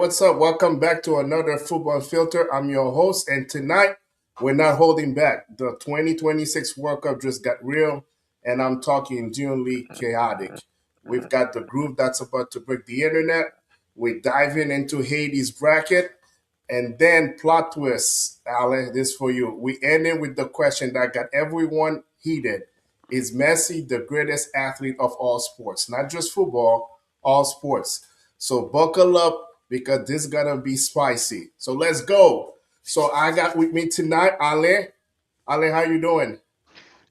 what's up? Welcome back to another Football Unfiltered. I'm your host, and tonight we're not holding back. The 2026 World Cup just got real, and I'm talking genuinely chaotic. We've got the group that's about to break the internet. We're diving into Haiti's bracket, and then plot twist. Ale, this for you. We ended with the question that got everyone heated. Is Messi the greatest athlete of all sports? Not just football, all sports. So buckle up because this is gonna be spicy. So let's go. So I got with me tonight, Ale. Ale, how you doing?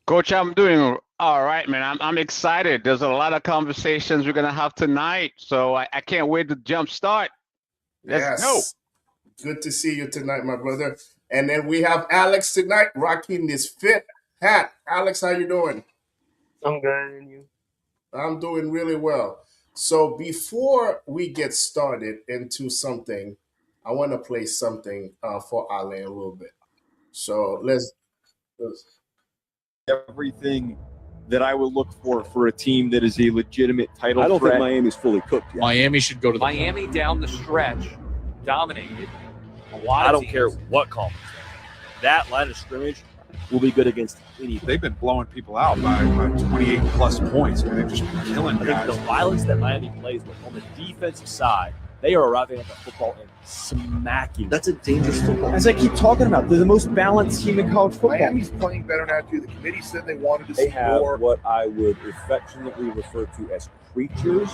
Coach, I'm doing all right, man. I'm excited. There's a lot of conversations we're gonna have tonight, so I can't wait to jump start. Let's go. Yes. Good to see you tonight, my brother. And then we have Alex tonight rocking this fit hat. Alex, how you doing? I'm good, and you? I'm doing really well. So before we get started into something, I want to play something for Ale a little bit. So let's Everything that I would look for a team that is a legitimate title I don't threat. think Miami's fully cooked yet. Miami should go to the Miami down the stretch dominated a lot I of don't teams. care what conference they're in. That line of scrimmage will be good against anything. They've been blowing people out by 28 plus points. Man, they've just been killing I think the guys. violence that Miami plays with on the defensive side, they are arriving at the football and smacking. That's a dangerous football. As I keep talking about, they're the most balanced team in college football. Miami's playing better now too. The committee said they wanted to They see have more. what I would affectionately refer to as creatures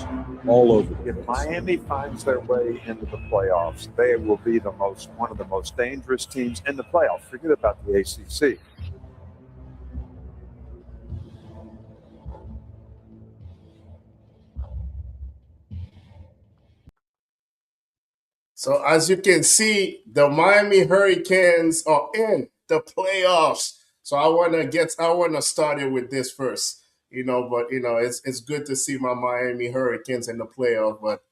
all over the If place. Miami finds their way into the playoffs, they will be one of the most dangerous teams in the playoffs. Forget about the ACC. So as you can see, the Miami Hurricanes are in the playoffs. So I wanna start it with this first. But it's good to see my Miami Hurricanes in the playoff. But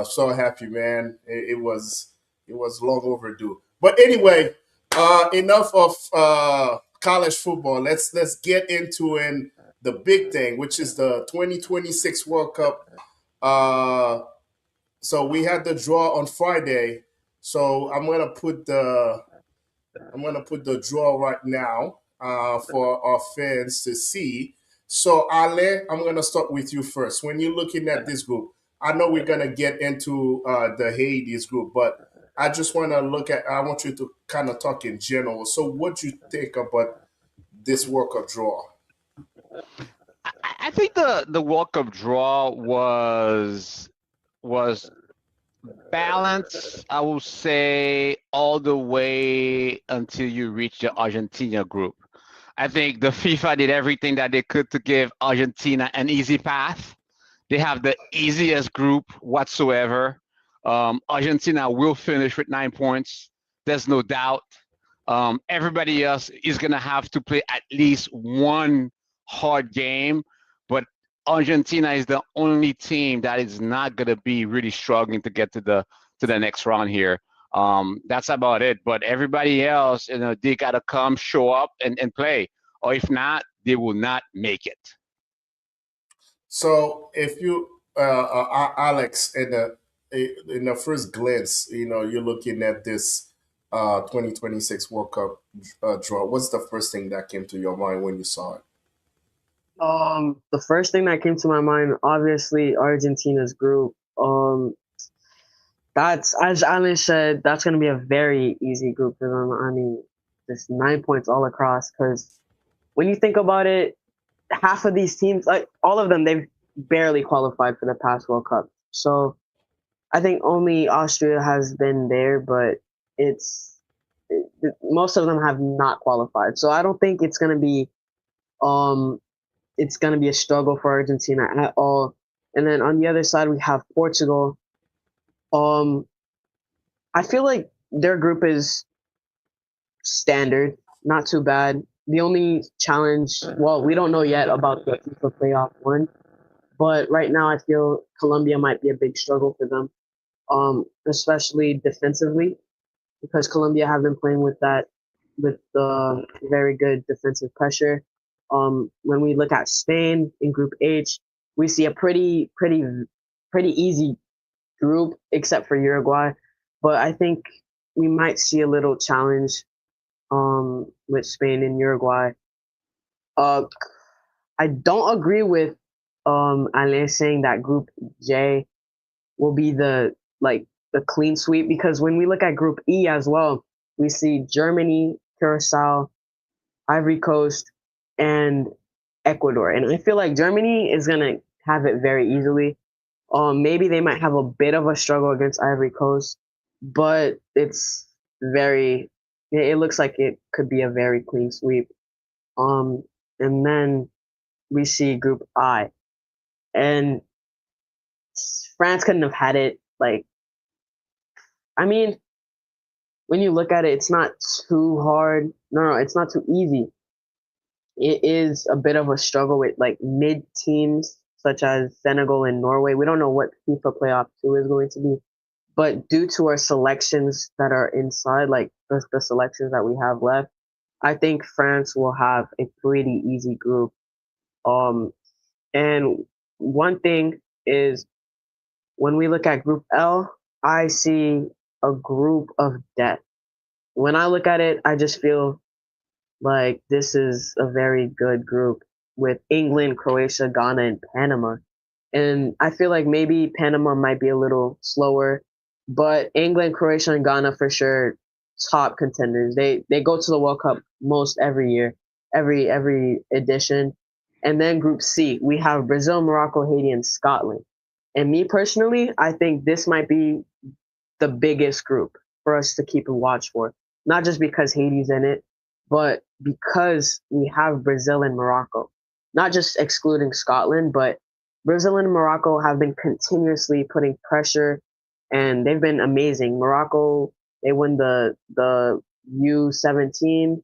so happy, man. It was long overdue. But anyway, enough of college football. Let's get into the big thing, which is the 2026 World Cup. So we had the draw on Friday. So I'm gonna put the draw right now for our fans to see. So Ale, I'm gonna start with you first. When you're looking at this group, I know we're gonna get into the Hades group, but I just wanna look at. I want you to kind of talk in general. So what do you think about this World Cup draw? I think the World Cup draw was balanced. I will say all the way until you reach the Argentina group. I think the FIFA did everything that they could to give Argentina an easy path. They have the easiest group whatsoever. Argentina will finish with 9 points. There's no doubt. Everybody else is going to have to play at least one hard game, but Argentina is the only team that is not going to be really struggling to get to the next round here. That's about it. But everybody else, they got to come, show up, and play. Or if not, they will not make it. So if you, Alex, in the first glance, you're looking at this 2026 World Cup draw. What's the first thing that came to your mind when you saw it? The first thing that came to my mind, obviously, Argentina's group. That's as Alan said, that's going to be a very easy group for them. I mean, just 9 points all across. Because when you think about it, half of these teams, like all of them, they've barely qualified for the past World Cup. So I think only Austria has been there, but most of them have not qualified. So I don't think um it's going to be a struggle for Argentina at all. And then on the other side, we have Portugal. Um, I feel like their group is standard, not too bad. The only challenge, well, we don't know yet about the FIFA playoff one, but right now I feel Colombia might be a big struggle for them, especially defensively, because Colombia have been playing with the very good defensive pressure. When we look at Spain in Group H, we see a pretty easy group except for Uruguay, but I think we might see a little challenge with Spain and Uruguay. I don't agree with Alain saying that Group J will be the clean sweep, because when we look at Group E as well, we see Germany, Curacao, Ivory Coast, and Ecuador. And I feel like Germany is gonna have it very easily. Maybe they might have a bit of a struggle against Ivory Coast, but it's very. It looks like it could be a very clean sweep. And then we see Group I, and France couldn't have had it. Like, I mean, when you look at it, it's not too hard. No, it's not too easy. It is a bit of a struggle with like mid teams such as Senegal and Norway. We don't know what FIFA Playoff 2 is going to be, but due to our selections that are inside, like the selections that we have left, I think France will have a pretty easy group. And one thing is, when we look at Group L, I see a group of death. When I look at it, I just feel like this is a very good group with England, Croatia, Ghana, and Panama. And I feel like maybe Panama might be a little slower, but England, Croatia, and Ghana for sure top contenders. They go to the World Cup most every year, every edition. And then Group C, we have Brazil, Morocco, Haiti, and Scotland. And me personally, I think this might be the biggest group for us to keep a watch for. Not just because Haiti's in it, but because we have Brazil and Morocco. Not just excluding Scotland, but Brazil and Morocco have been continuously putting pressure, and they've been amazing. Morocco, they won the U17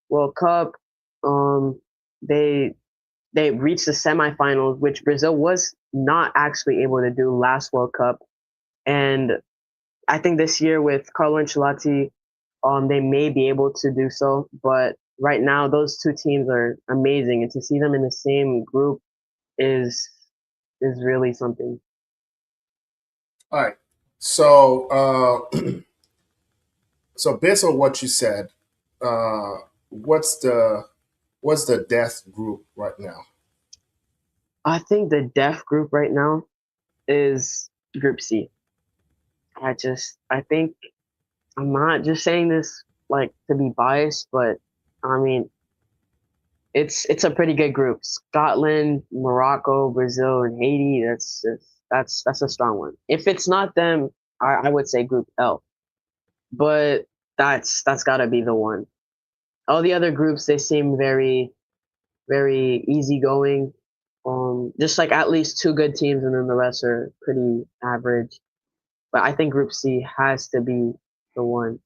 World Cup. They reached the semifinals, which Brazil was not actually able to do last World Cup. And I think this year with Carlo Ancelotti, they may be able to do so. But right now, those two teams are amazing, and to see them in the same group is really something. All right. So, so based on what you said, what's the death group right now? I think the death group right now is Group C. I think I'm not just saying this like to be biased, but I mean it's a pretty good group. Scotland, Morocco, Brazil, and Haiti. That's a strong one. If it's not them, I would say Group L. But that's got to be the one. All the other groups, they seem very very easygoing. Just like at least two good teams, and then the rest are pretty average. But I think Group C has to be the one.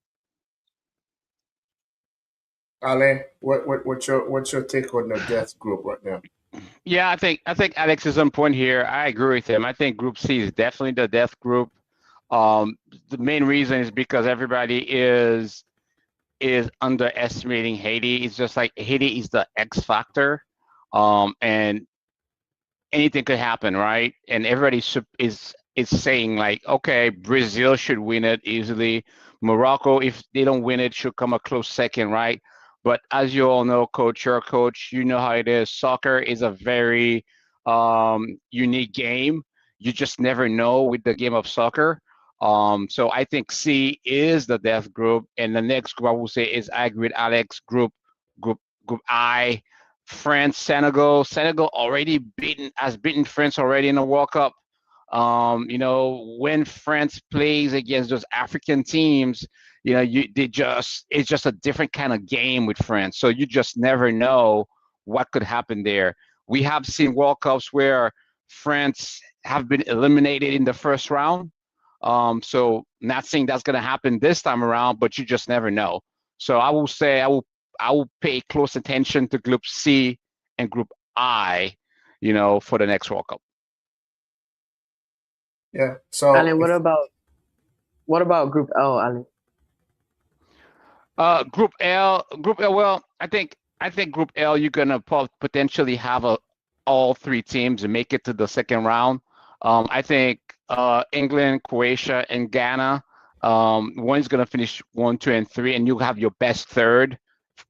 Ale, what's your take on the death group right now? Yeah, I think Alex is on point here. I agree with him. I think Group C is definitely the death group. The main reason is because everybody is underestimating Haiti. It's just like Haiti is the X factor, and anything could happen, right? And everybody is saying like, okay, Brazil should win it easily. Morocco, if they don't win it, should come a close second, right? But as you all know, coach, your coach, you know how it is. Soccer is a very unique game. You just never know with the game of soccer. So I think C is the death group, and the next group I will say is, I agree with Alex, group I, France, Senegal. Senegal already has beaten France already in the World Cup. When France plays against those African teams, it's just a different kind of game with France. So you just never know what could happen there. We have seen World Cups where France have been eliminated in the first round. So not saying that's going to happen this time around, but you just never know. So I will say I will pay close attention to Group C and Group I, for the next World Cup. Yeah. So, Alan, what about Group L, Alan? Group L. Well, I think Group L, you're gonna potentially have all three teams make it to the second round. I think England, Croatia, and Ghana. One is going to finish 1, 2, and 3, and you have your best third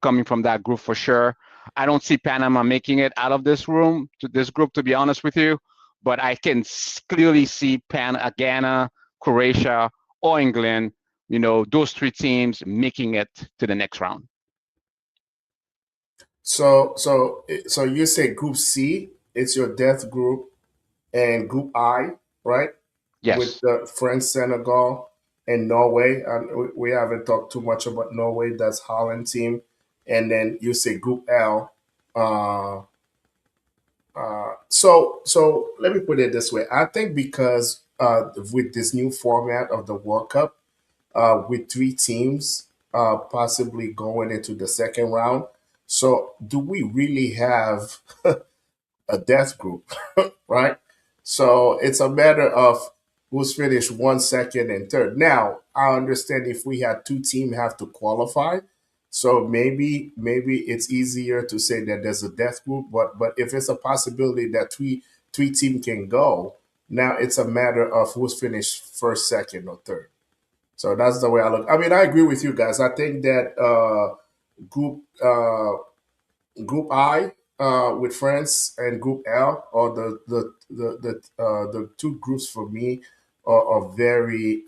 coming from that group for sure. I don't see Panama making it out of this group, to be honest with you. But I can clearly see Ghana, Croatia, or England. Those 3 teams making it to the next round. So you say Group C, it's your death group, and Group I, right? With Yes. France, Senegal, and Norway. And we haven't talked too much about Norway. That's Holland team, and then you say Group L. So let me put it this way. I think because with this new format of the World Cup, with 3 teams possibly going into the second round, so do we really have a death group, right? So it's a matter of who's finished 1, 2nd, and third. Now I understand if we had 2 teams have to qualify, so maybe it's easier to say that there's a death group. But if it's a possibility that three team can go, now it's a matter of who's finished first, second, or third. So that's the way I look. I mean, I agree with you guys. I think that group Group I with France and Group L are the 2 groups for me are very.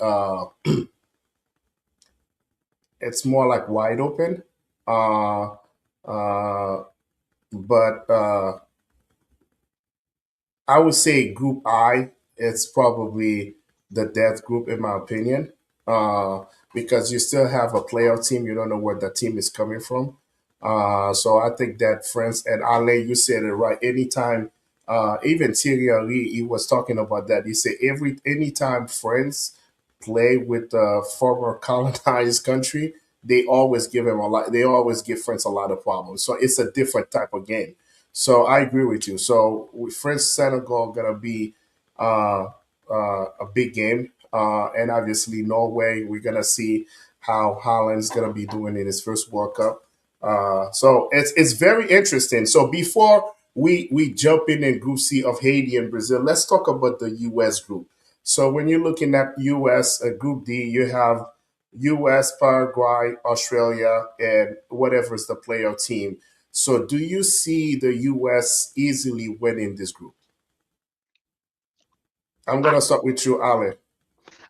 It's more like wide open, uh, uh, but I would say Group I is probably the death group in my opinion, because you still have a playoff team. You don't know where the team is coming from. So I think that France and Ale, you said it right. Anytime, even Thierry Henry, he was talking about that. He said anytime France play with the former colonized country, they always give him a lot. They always give France a lot of problems. So it's a different type of game. So I agree with you. So with France Senegal gonna be uh, a big game, and obviously Norway. We're gonna see how Holland's gonna be doing in his first World Cup. So it's very interesting. So before we jump in Group C of Haiti and Brazil, let's talk about the U.S. group. So when you're looking at U.S. Group D, you have U.S., Paraguay, Australia, and whatever is the player team. So do you see the U.S. easily winning this group? I'm I, gonna start with you, Ale.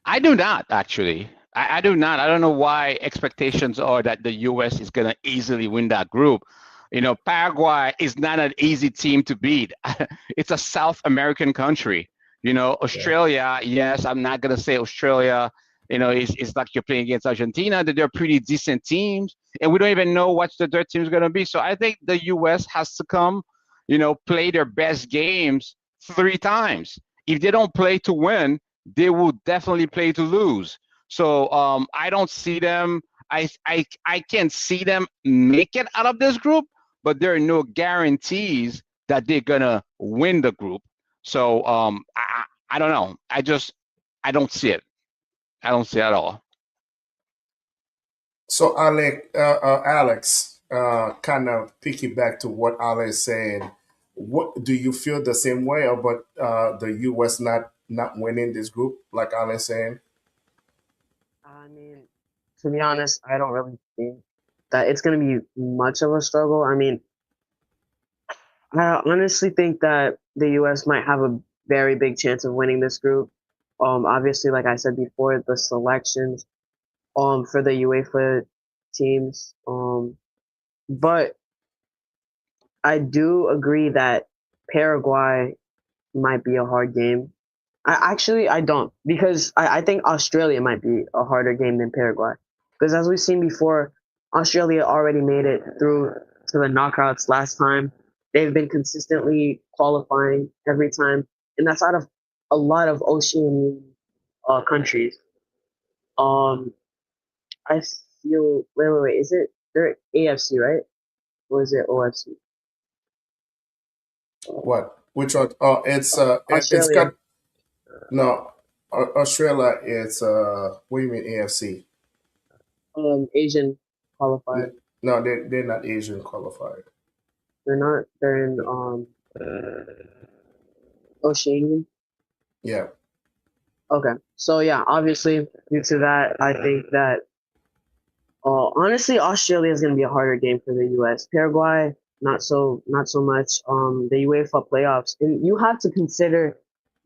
I do not actually. I do not. I don't know why expectations are that the U.S. is going to easily win that group. Paraguay is not an easy team to beat. It's a South American country. Yeah. Australia, yes, I'm not going to say Australia, it's like you're playing against Argentina, that they're pretty decent teams. And we don't even know what the third team is going to be. So I think the U.S. has to come, play their best games 3 times. If they don't play to win, they will definitely play to lose. So I don't see them. I can see them make it out of this group, but there are no guarantees that they're gonna win the group. So I don't know. I don't see it. I don't see it at all. So Alex, kind of piggyback to what Ale is saying. What do you feel the same way about the U.S. not winning this group, like Ale is saying? I mean, to be honest, I don't really think that it's going to be much of a struggle. I mean, I honestly think that the U.S. might have a very big chance of winning this group. Obviously, like I said before, the selections for the UEFA teams. But I do agree that Paraguay might be a hard game. I don't, because I think Australia might be a harder game than Paraguay, because as we've seen before, Australia already made it through to the knockouts last time. They've been consistently qualifying every time, and that's out of a lot of Oceanian countries. Um, I feel wait, is it they're AFC, right? Or is it OFC? What? Which one? Oh, it's Australia, got no. Australia. It's what do you mean AFC? Asian qualified. No, they're not Asian qualified. They're not. They're in Oceanian. Yeah. Okay. So yeah, obviously due to that, I think that honestly Australia is going to be a harder game for the U.S. Paraguay, not so much. The UEFA playoffs, and you have to consider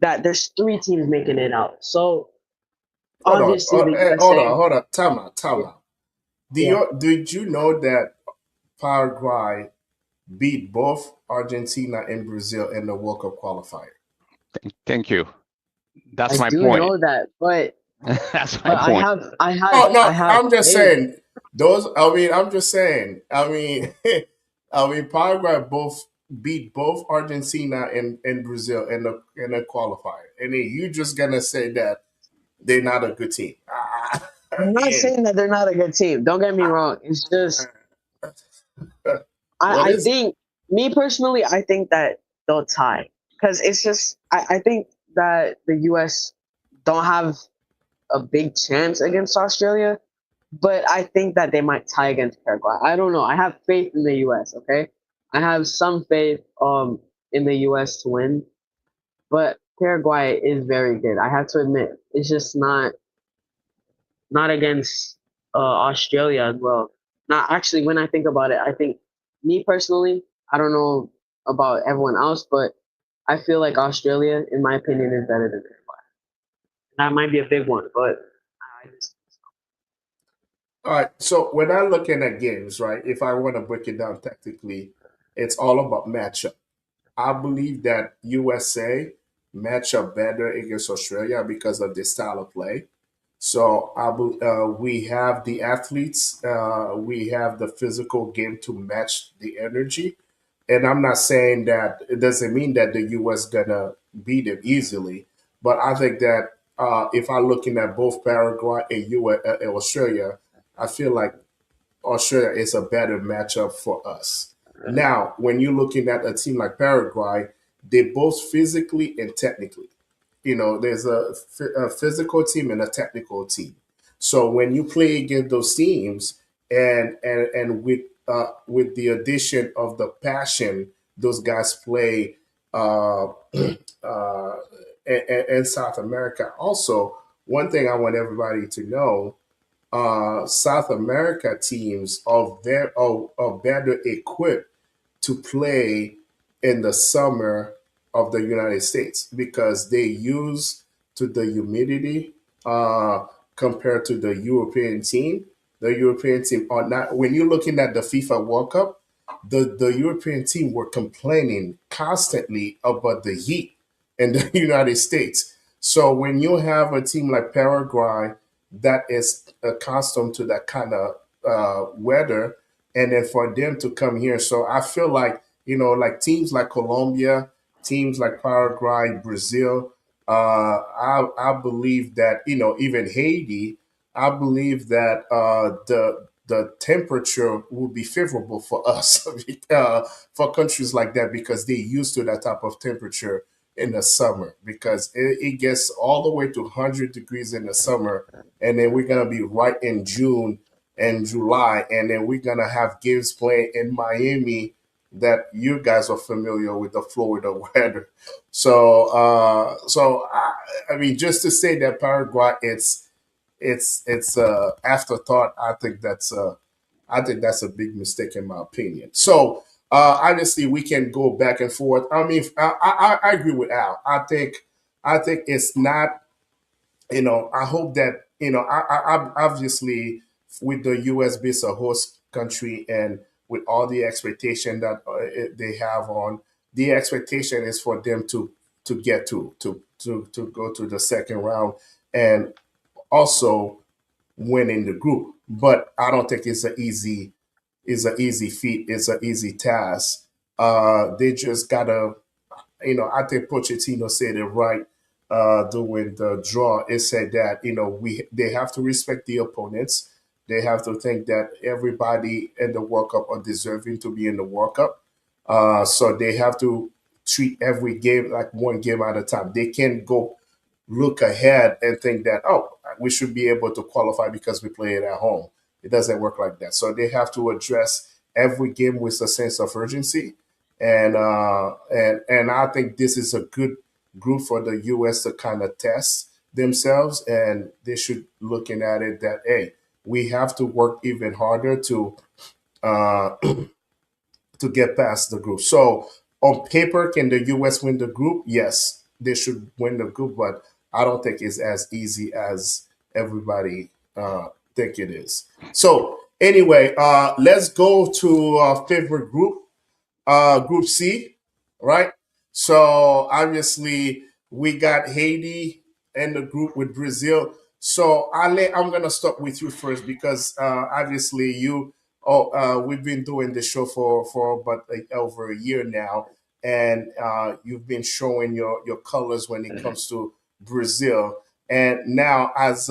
that there's three teams making it out. So Hold on, obviously the hold USA. on, hold on. Time out, time Yeah. out. Yeah. Did you know that Paraguay beat both Argentina and Brazil in the World Cup qualifier? Thank you. That's I my do point. know that, but That's my but I point. have I Oh have no, I have I'm just faith. saying those. I mean, I'm just saying. I mean, I mean, Paraguay both beat both Argentina and Brazil in the qualifier, and then you just gonna say that they're not a good team. I'm not Again, saying that they're not a good team. Don't get me wrong. It's just what I is? think me personally, I think that they'll tie because it's just I think that the U.S. don't have a big chance against Australia, but I think that they might tie against Paraguay. I don't know. I have faith in the U.S. Okay, I have some faith in the U.S. to win, but Paraguay is very good. I have to admit, it's just not against Australia as well. Not actually, when I think about it, I think me personally, I don't know about everyone else, but I feel like Australia, in my opinion, is better than Paraguay. That might be a big one, but I just, All right. So when I'm looking at games, right, if I want to break it down tactically, it's all about matchup. I believe that USA match up better against Australia because of the style of play. So we have the athletes, we have the physical game to match the energy. And I'm not saying that it doesn't mean that the U.S. gonna beat them easily, but I think that if I'm looking at both Paraguay and Australia, I feel like Australia is a better matchup for us. Now, when you're looking at a team like Paraguay, they both physically and technically. There's a physical team and a technical team. So when you play against those teams, and with the addition of the passion those guys play uh, in South America. Also, one thing I want everybody to know: South America teams are better equipped to play in the summer of the United States because they use to the humidity compared to the European team. The European team are not. When you're looking at the FIFA World Cup, the European team were complaining constantly about the heat in the United States. So when you have a team like Paraguay that is accustomed to that kind of weather, and then for them to come here, so I feel like like teams like Colombia, teams like Paraguay, Brazil. I believe that even Haiti. I believe that the temperature will be favorable for us for countries like that because they're used to that type of temperature in the summer because it gets all the way to 100 degrees in the summer, and then we're gonna be right in June and July, and then we're gonna have games playing in Miami that you guys are familiar with the Florida weather. I mean, just to say that Paraguay, it's afterthought. I think that's a big mistake in my opinion. So obviously we can go back and forth. I mean, I agree with Al. I think it's not. I hope that obviously with the U.S. being a host country and with all the expectation that they have on, the expectation is for them to get to go to the second round and also winning the group. But I don't think it's an easy feat. It's an easy task. They just gotta, I think Pochettino said it right during the draw. It said that they have to respect the opponents. They have to think that everybody in the World Cup are deserving to be in the World Cup. So they have to treat every game like one game at a time. They can't go look ahead and think that, oh, we should be able to qualify because we play it at home. It doesn't work like that. So they have to address every game with a sense of urgency, and I think this is a good group for the U.S. to kind of test themselves, and they should looking at it that, hey, we have to work even harder uh, to get past the group. So on paper, can the U.S. win the group? Yes, they should win the group, but I don't think it's as easy as everybody think it is. So anyway, let's go to our favorite group, Group C, right? So obviously we got Haiti in the group with Brazil. So Ale, I'm gonna start with you first because obviously you. Oh, we've been doing the show for about over a year now, and you've been showing your colors when it comes to Brazil. And now, as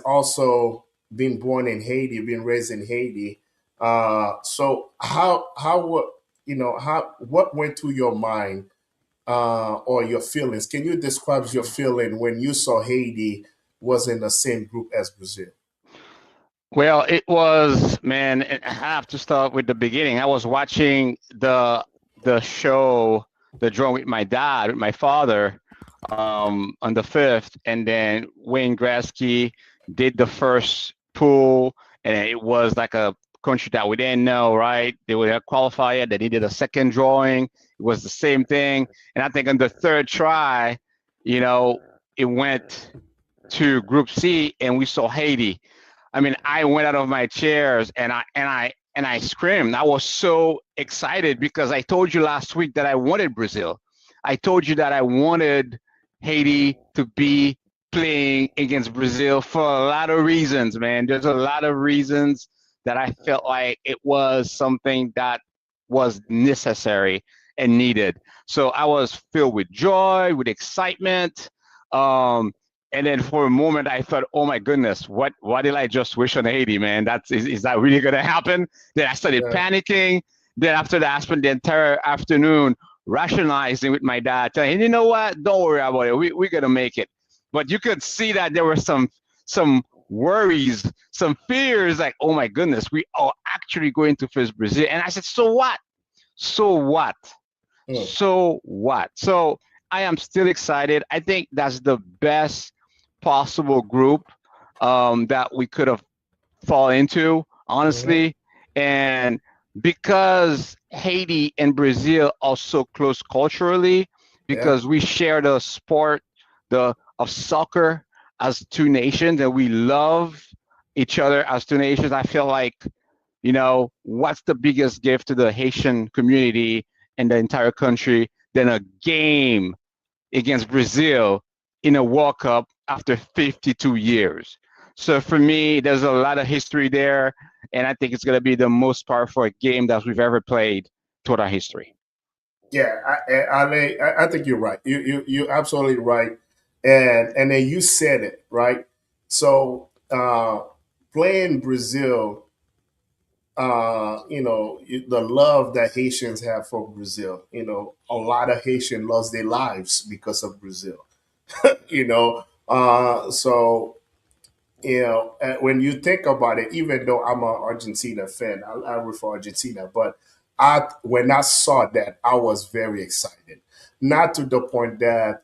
also being born in Haiti, being raised in Haiti, so how what how what went through your mind or your feelings? Can you describe your feeling when you saw Haiti was in the same group as Brazil? Well, it was, man, I have to start with the beginning. I was watching the show, The Drawing with my dad, with my father, on the 5th, and then Wayne Gretzky did the first pool, and it was like a country that we didn't know, right? They were a qualifier, then he did a second drawing. It was the same thing. And I think on the third try, you know, it went to Group C, and we saw Haiti. I mean, I went out of my chairs and I screamed. I was so excited because I told you last week that I wanted Brazil. I told you that I wanted Haiti to be playing against Brazil for a lot of reasons, man. There's a lot of reasons that I felt like it was something that was necessary and needed. So I was filled with joy, with excitement. Um, and then for a moment, I thought, "Oh my goodness, what did I just wish on Haiti, man? Is that really going to happen?" Then I started Yeah, panicking. Then after that, I spent the entire afternoon rationalizing with my dad, telling him, "You know what? Don't worry about it. We're going to make it." But you could see that there were some worries, some fears, like, "Oh my goodness, we are actually going to face Brazil." And I said, "So what? So what? mm, So what?" So I am still excited. I think that's the best possible group that we could have fall into, mhm, honestly. And because Haiti and Brazil are so close culturally, yeah, because we share the sport the of soccer as two nations, and we love each other as two nations, I feel like, what's the biggest gift to the Haitian community and the entire country than a game against Brazil in a World Cup after 52 years. So for me, there's a lot of history there, and I think it's going to be the most powerful game that we've ever played throughout our history. yeah. I think you're right. You're absolutely right, and then you said it right. So playing Brazil, the love that Haitians have for Brazil. A lot of Haitian lost their lives because of Brazil. So when you think about it, even though I'm an Argentina fan, I root for Argentina, but when I saw that, I was very excited. Not to the point that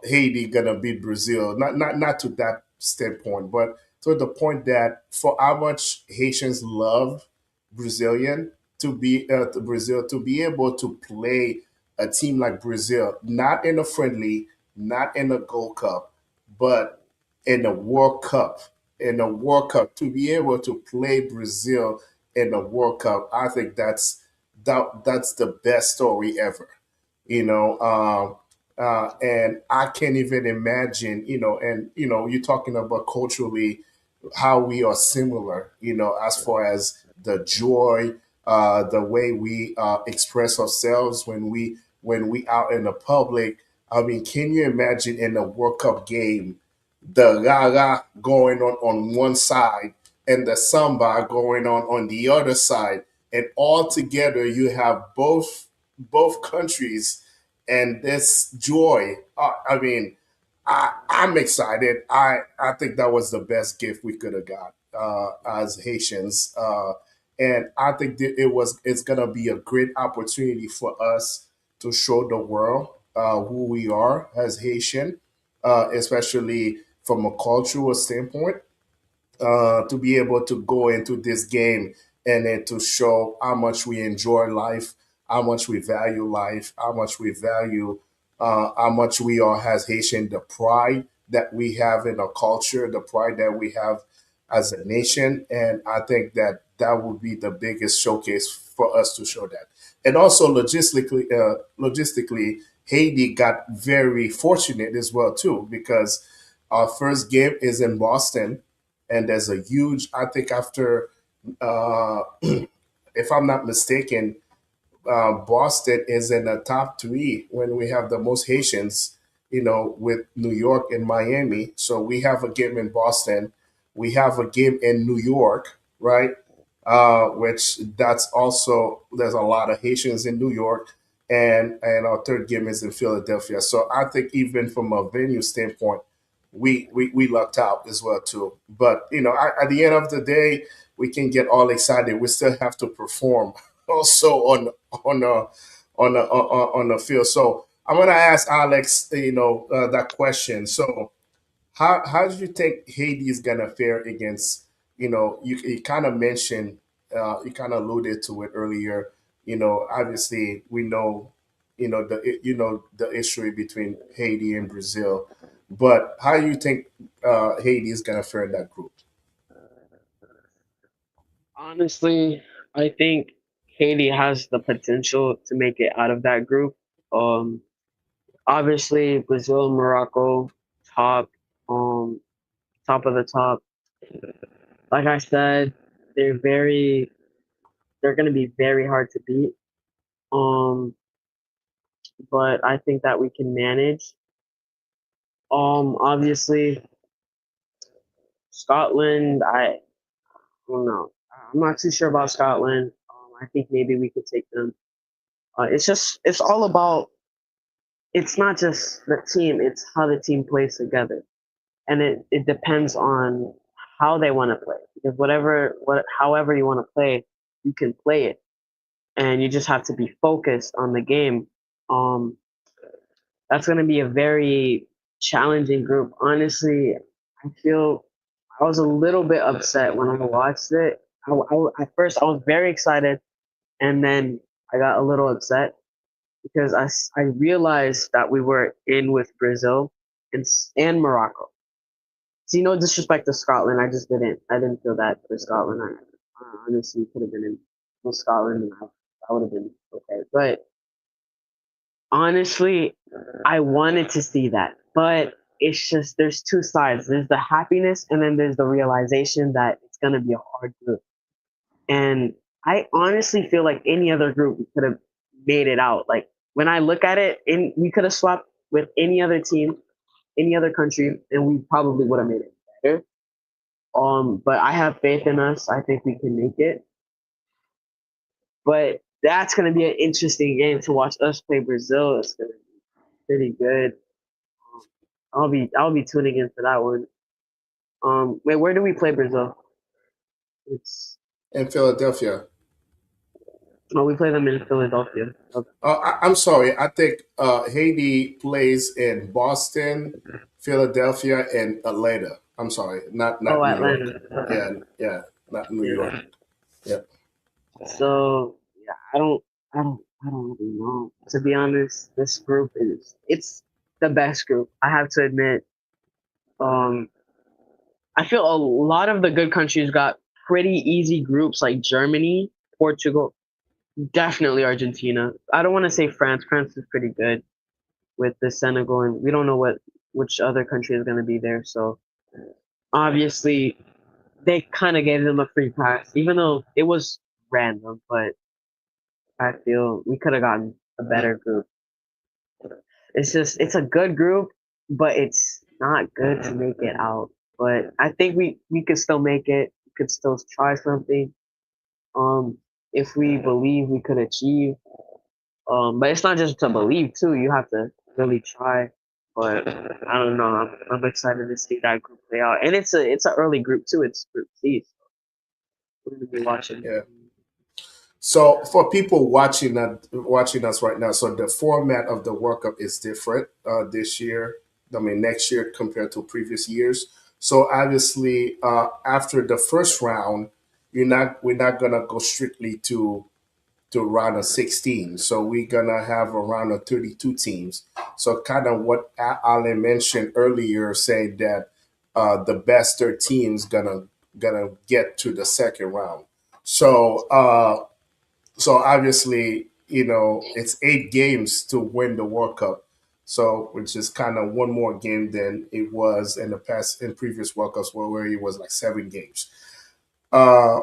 Haiti gonna beat Brazil. Not to that standpoint, but to the point that for how much Haitians love Brazilian to Brazil to be able to play a team like Brazil, not in a friendly, not in a Gold Cup, but in a World Cup. In a World Cup, to be able to play Brazil in a World Cup, I think that's the best story ever. You know, and I can't even imagine, and you're talking about culturally how we are similar, as far as the joy, the way we express ourselves when we out in the public. I mean, can you imagine in a World Cup game, the rah going on one side and the samba going on the other side, and all together you have both countries and this joy. I mean, I'm excited. I think that was the best gift we could have got as Haitians, and I think that it's gonna be a great opportunity for us to show the world who we are as Haitian, especially from a cultural standpoint, to be able to go into this game and then to show how much we enjoy life, how much we value life, how much we are as Haitian, the pride that we have in our culture, the pride that we have as a nation. And I think that that would be the biggest showcase for us to show that. And also logistically, Haiti got very fortunate as well too, because our first game is in Boston, and there's a huge. I think after, if I'm not mistaken, Boston is in the top three when we have the most Haitians, with New York and Miami. So we have a game in Boston. We have a game in New York, right? Which that's also, there's a lot of Haitians in New York, and our third game is in Philadelphia. So I think even from a venue standpoint, we lucked out as well too. But at the end of the day, we can get all excited. We still have to perform also on the on the field. So I'm gonna ask Alex, that question. So how do you think Haiti is gonna fare against? You kind of mentioned, you kind of alluded to it earlier. Obviously we know, the issue between Haiti and Brazil, but how do you think Haiti is gonna fare in that group? Honestly, I think Haiti has the potential to make it out of that group. Um, Obviously, Brazil and Morocco, top, um, top of the top. Like I said, they're very, they're going to be very hard to beat. Um, but I think that we can manage. Obviously, Scotland, I don't know. I'm not too sure about Scotland. I think maybe we could take them. It's all about. It's not just the team; it's how the team plays together, and it depends on how they want to play. Because however you want to play, you can play it, and you just have to be focused on the game. Um, that's going to be a very challenging group. Honestly, I feel I was a little bit upset when I watched it. At first, I was very excited, and then I got a little upset because I realized that we were in with Brazil and Morocco. See, no disrespect to Scotland, I didn't feel that for Scotland. I honestly could have been in with Scotland, and I would have been okay. But honestly, I wanted to see that, but it's just there's two sides. There's the happiness, and then there's the realization that it's gonna be a hard group. And I honestly feel like any other group we could have made it out. Like when I look at it, we could have swapped with any other team, any other country, and we probably would have made it better. But I have faith in us. I think we can make it. But that's gonna be an interesting game to watch us play Brazil. It's gonna be pretty good. I'll be tuning in for that one. Wait, where do we play Brazil? It's In Philadelphia. we play them in Philadelphia. Okay. I'm sorry. I think Haiti plays in Boston, Philadelphia, and Atlanta. I'm sorry, not Oh, New York. Atlanta. Okay. Yeah, yeah, not New York. Yeah. Yeah. So yeah, I don't really know. To be honest, this group it's the best group. I have to admit. Um, I feel a lot of the good countries got pretty easy groups like Germany, Portugal, definitely Argentina. I don't want to say France. France is pretty good with the Senegal, and we don't know which other country is going to be there. So obviously, they kind of gave them a free pass, even though it was random. But I feel we could have gotten a better group. It's a good group, but it's not good to make it out. But I think we could still make it. We could still try something. Um, if we believe we could achieve. But it's not just to believe too. You have to really try. But I don't know. I'm excited to see that group play out, and it's an early group too. It's Group C. So we're gonna be watching. Yeah. So for people watching us right now, so the format of the World Cup is different this year next year compared to previous years. So obviously, after the first round, we're not gonna go strictly to round of 16. So we're gonna have a round of 32 teams. So kind of what Alan mentioned earlier, saying that the best 13 is gonna get to the second round. So so obviously, it's 8 games to win the World Cup. So which is kind of one more game than it was in previous World Cups where it was like 7 games. Uh,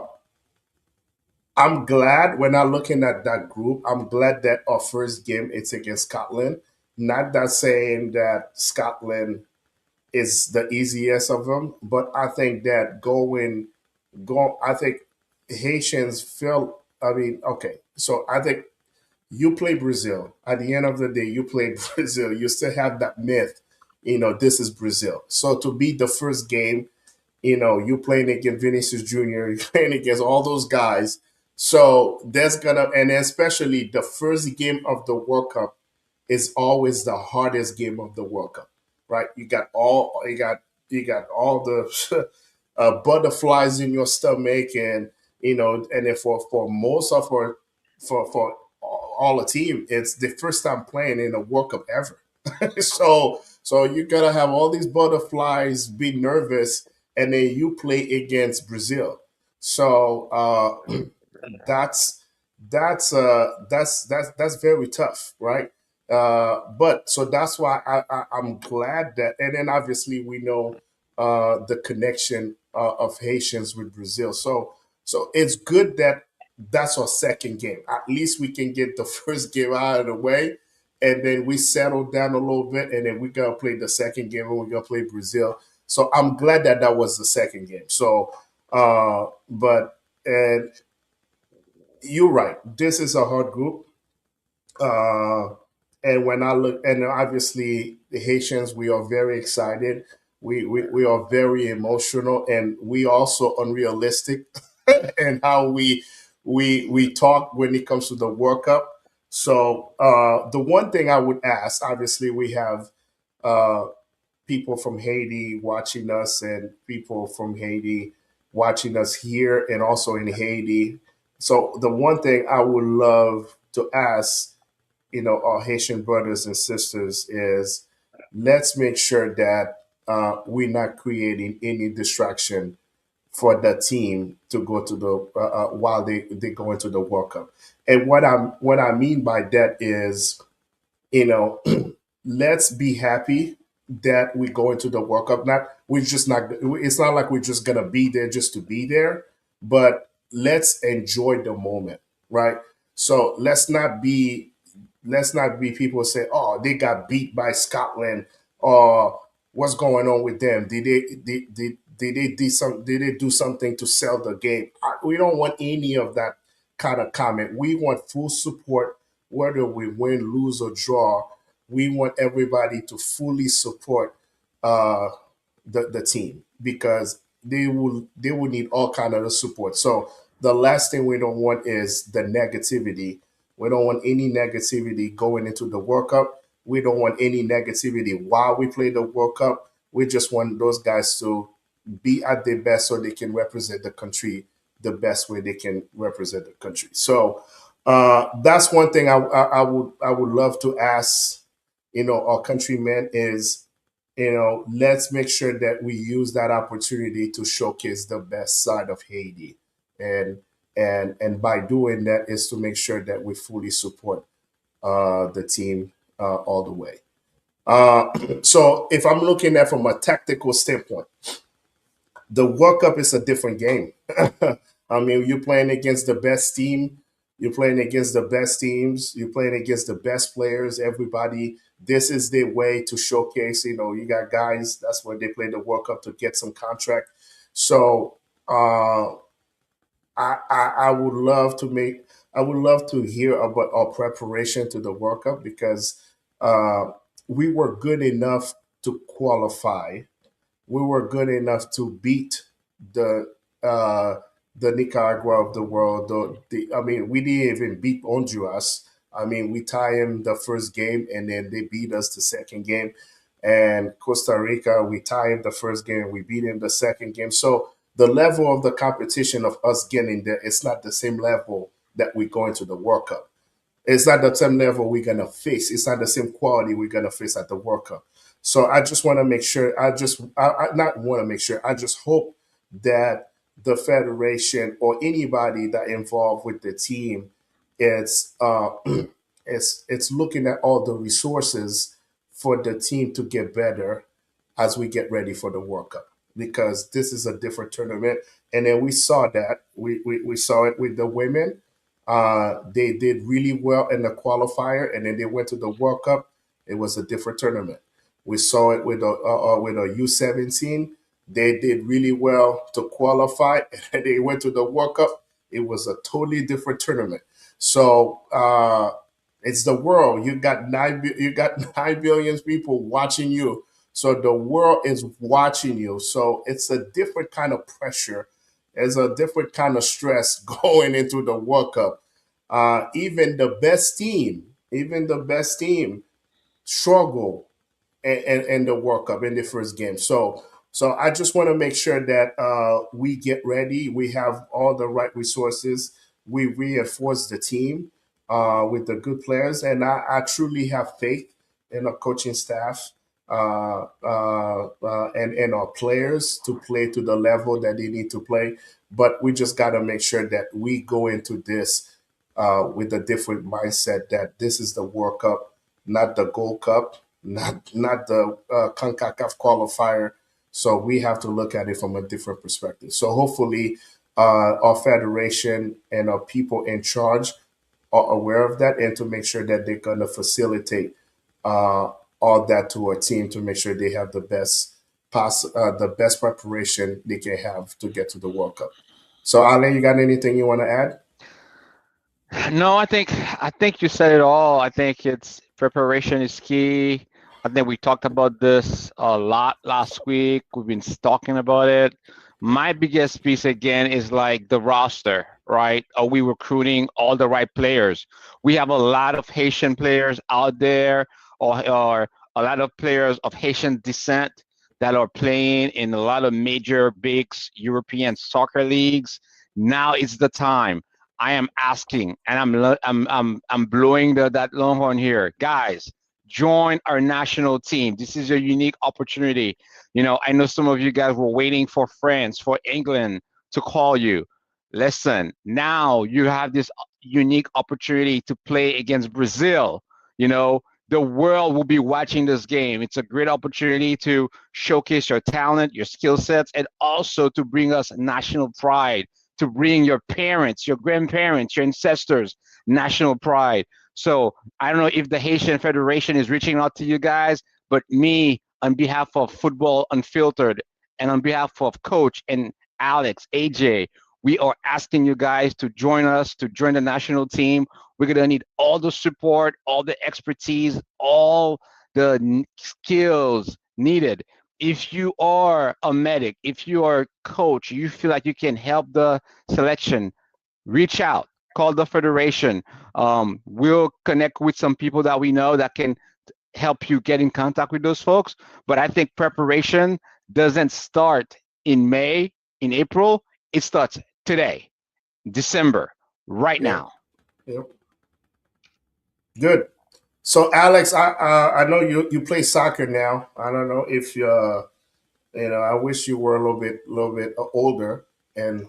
I'm glad we're not looking at that group. I'm glad that our first game it's against Scotland. Not that saying that Scotland is the easiest of them, but I think that I think Haitians feel. I mean, okay, so I think you play Brazil. At the end of the day, you play Brazil. You still have that myth. This is Brazil. So to be the first game, you playing against Vinicius Jr., you're playing against all those guys. So that's gonna, and especially the first game of the World Cup is always the hardest game of the World Cup, right? You got all the butterflies in your stomach, and and then for most of our for all the team, it's the first time playing in a World Cup ever. So you gotta have all these butterflies, be nervous, and then you play against Brazil. So that's that's very tough, right? But so that's why I'm glad that, and then obviously we know the connection of Haitians with Brazil. So it's good that that's our second game. At least we can get the first game out of the way, and then we settle down a little bit, and then we're gonna play the second game, and we're gonna play Brazil. So I'm glad that that was the second game. So, but and you're right. This is a hard group. Uh, and when I look, and obviously the Haitians, we are very excited. We are very emotional, and we also unrealistic and how we talk when it comes to the World Cup. So the one thing I would ask, obviously, we have uh, people from Haiti watching us, and people from Haiti watching us here, and also in Haiti. So the one thing I would love to ask, our Haitian brothers and sisters is, let's make sure that we're not creating any distraction for the team to go to the while they go into the World Cup. And what I mean by that is, you know, let's be happy that we go into the World Cup. Not we're just not. It's not like we're just gonna be there just to be there, but let's enjoy the moment, right? So let's not be people say, oh, they got beat by Scotland, or what's going on with them? Did they do something to sell the game? We don't want any of that kind of comment. We want full support, whether we win, lose, or draw. We want everybody to fully support uh, the team, because they will need all kind of the support. So the last thing we don't want is the negativity. We don't want any negativity going into the World Cup. We don't want any negativity while we play the World Cup. We just want those guys to be at their best so they can represent the country the best way they can represent the country. So that's one thing I would love to ask, our countrymen is, let's make sure that we use that opportunity to showcase the best side of Haiti, and and by doing that is to make sure that we fully support the team all the way. Uh, so if I'm looking at from a tactical standpoint, the World Cup is a different game. I mean, you're playing against the best team. You're playing against the best teams. You're playing against the best players. Everybody, this is their way to showcase. You got guys. That's why they play the World Cup, to get some contract. So I would love to make. I would love to hear about our preparation to the World Cup, because uh, we were good enough to qualify. We were good enough to beat the uh, the Nicaragua of the world. I mean, we didn't even beat Honduras. I mean, we tie them the first game, and then they beat us the second game, and Costa Rica, we tied the first game, we beat in the second game. So the level of the competition of us getting there, it's not the same level that we go into the World Cup. It's not the same level we're gonna face. It's not the same quality we're gonna face at the World Cup. So I just want to make sure. I not want to make sure. I just hope that the federation or anybody that involved with the team, it's it's looking at all the resources for the team to get better as we get ready for the World Cup, because this is a different tournament. And then we saw that we saw it with the women. They did really well in the qualifier, and then they went to the World Cup. It was a different tournament. We saw it with a U17. They did really well to qualify, and they went to the World Cup. It was a totally different tournament. So it's the world. You got 9 billion people watching you. So the world is watching you. So it's a different kind of pressure. There's a different kind of stress going into the World Cup. Even the best team struggle in the World Cup in the first game. So I just want to make sure that we get ready. We have all the right resources. We reinforce the team with the good players, and I truly have faith in our coaching staff and our players to play to the level that they need to play. But we just got to make sure that we go into this with a different mindset that this is the World Cup, not the Gold Cup, not the CONCACAF qualifier. So we have to look at it from a different perspective. So hopefully, our federation and our people in charge are aware of that, and to make sure that they're going to facilitate uh, all that to our team to make sure they have the best preparation they can have to get to the World Cup. So Ale, you got anything you want to add? No, I think you said it all. I think it's preparation is key. I think we talked about this a lot last week. We've been talking about it. My biggest piece again is like the roster, right? Are we recruiting all the right players? We have a lot of Haitian players out there, or a lot of players of Haitian descent that are playing in a lot of major big European soccer leagues. Now is the time. I am asking, and I'm blowing that longhorn here, guys. Join our national team. This is a unique opportunity. I know some of you guys were waiting for France, for England to call you. Listen, now you have this unique opportunity to play against Brazil. You know, the world will be watching this game. It's a great opportunity to showcase your talent, your skill sets, and also to bring us national pride, to bring your parents, your grandparents, your ancestors national pride. So I don't know if the Haitian Federation is reaching out to you guys, but me, on behalf of Football Unfiltered and on behalf of Coach and Alex, AJ, we are asking you guys to join us, to join the national team. We're going to need all the support, all the expertise, all the skills needed. If you are a medic, if you are a coach, you feel like you can help the selection, reach out, call the federation. We'll connect with some people that we know that can help you get in contact with those folks. But I think preparation doesn't start in May, in April. It starts today, December, right Yeah. now. Yep. Good. So Alex, I know you play soccer now. I don't know if I wish you were a little bit older, and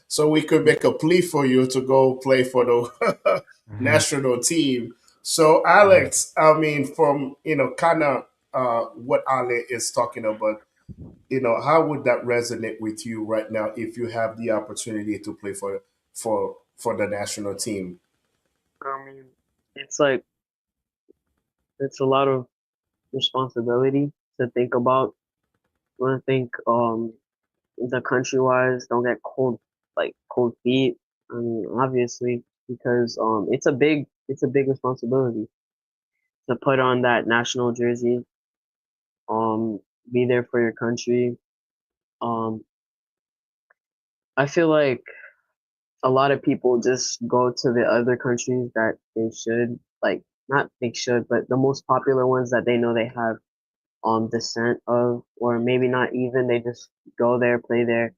so we could make a plea for you to go play for the national team. So Alex, I mean, from kind of what Ale is talking about, how would that resonate with you right now if you have the opportunity to play for the national team? I mean, it's like it's a lot of responsibility to think about. When I think the country wise don't get cold feet. I mean, obviously, because it's a big responsibility to put on that national jersey, um, be there for your country. Um, I feel like a lot of people just go to the other countries that they should, like not they should, but the most popular ones that they know they have descent of, or maybe not even, they just go there, play there,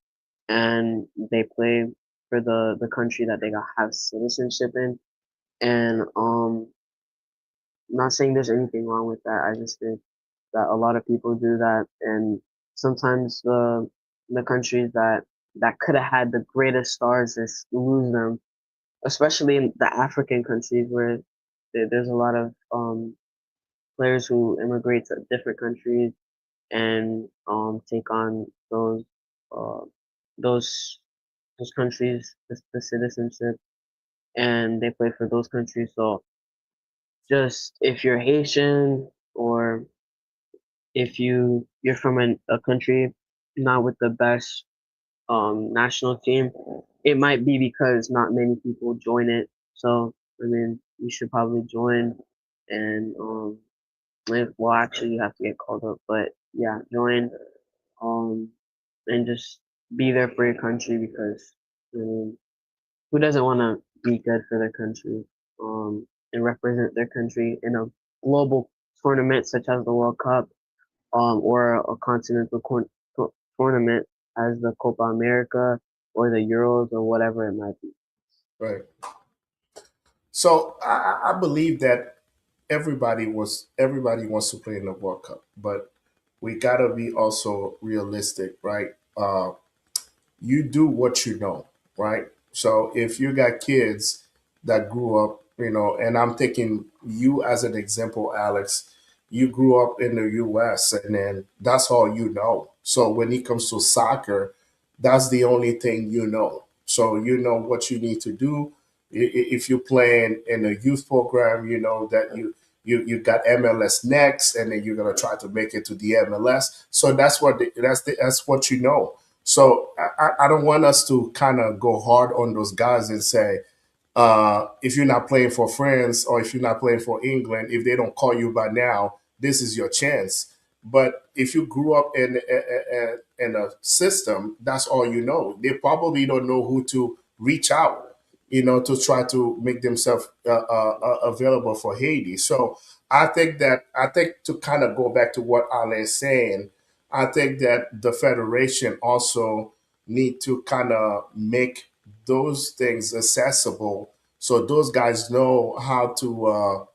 and they play for the country that they have citizenship in. And not saying there's anything wrong with that. I just think that a lot of people do that, and sometimes the countries that could have had the greatest stars just lose them, especially in the African countries where there's a lot of players who immigrate to different countries and take on uh, those those countries, the citizenship, and they play for those countries. So just if you're Haitian, or if you're from a country not with the best national team, it might be because not many people join it. So I mean, you should probably join and well, actually, you have to get called up, but yeah, join um and just be there for your country, because I mean, who doesn't want to be good for their country and represent their country in a global tournament such as the World Cup, or a continental tournament as the Copa America or the Euros or whatever it might be. Right. So I believe that everybody wants to play in the World Cup, but we gotta be also realistic, right? You do what you know, right? So if you got kids that grew up, and I'm taking you as an example, Alex, you grew up in the US and then that's all you know. So when it comes to soccer, that's the only thing you know. So you know what you need to do. If you're playing in a youth program, you know that you got MLS next, and then you're gonna try to make it to the MLS. So that's what you know. So I don't want us to kind of go hard on those guys and say, if you're not playing for France or if you're not playing for England, if they don't call you by now, this is your chance. But if you grew up in a system, that's all you know. They probably don't know who to reach out, to try to make themselves available for Haiti. So I think to kind of go back to what Ale is saying, I think that the federation also need to kind of make those things accessible so those guys know how to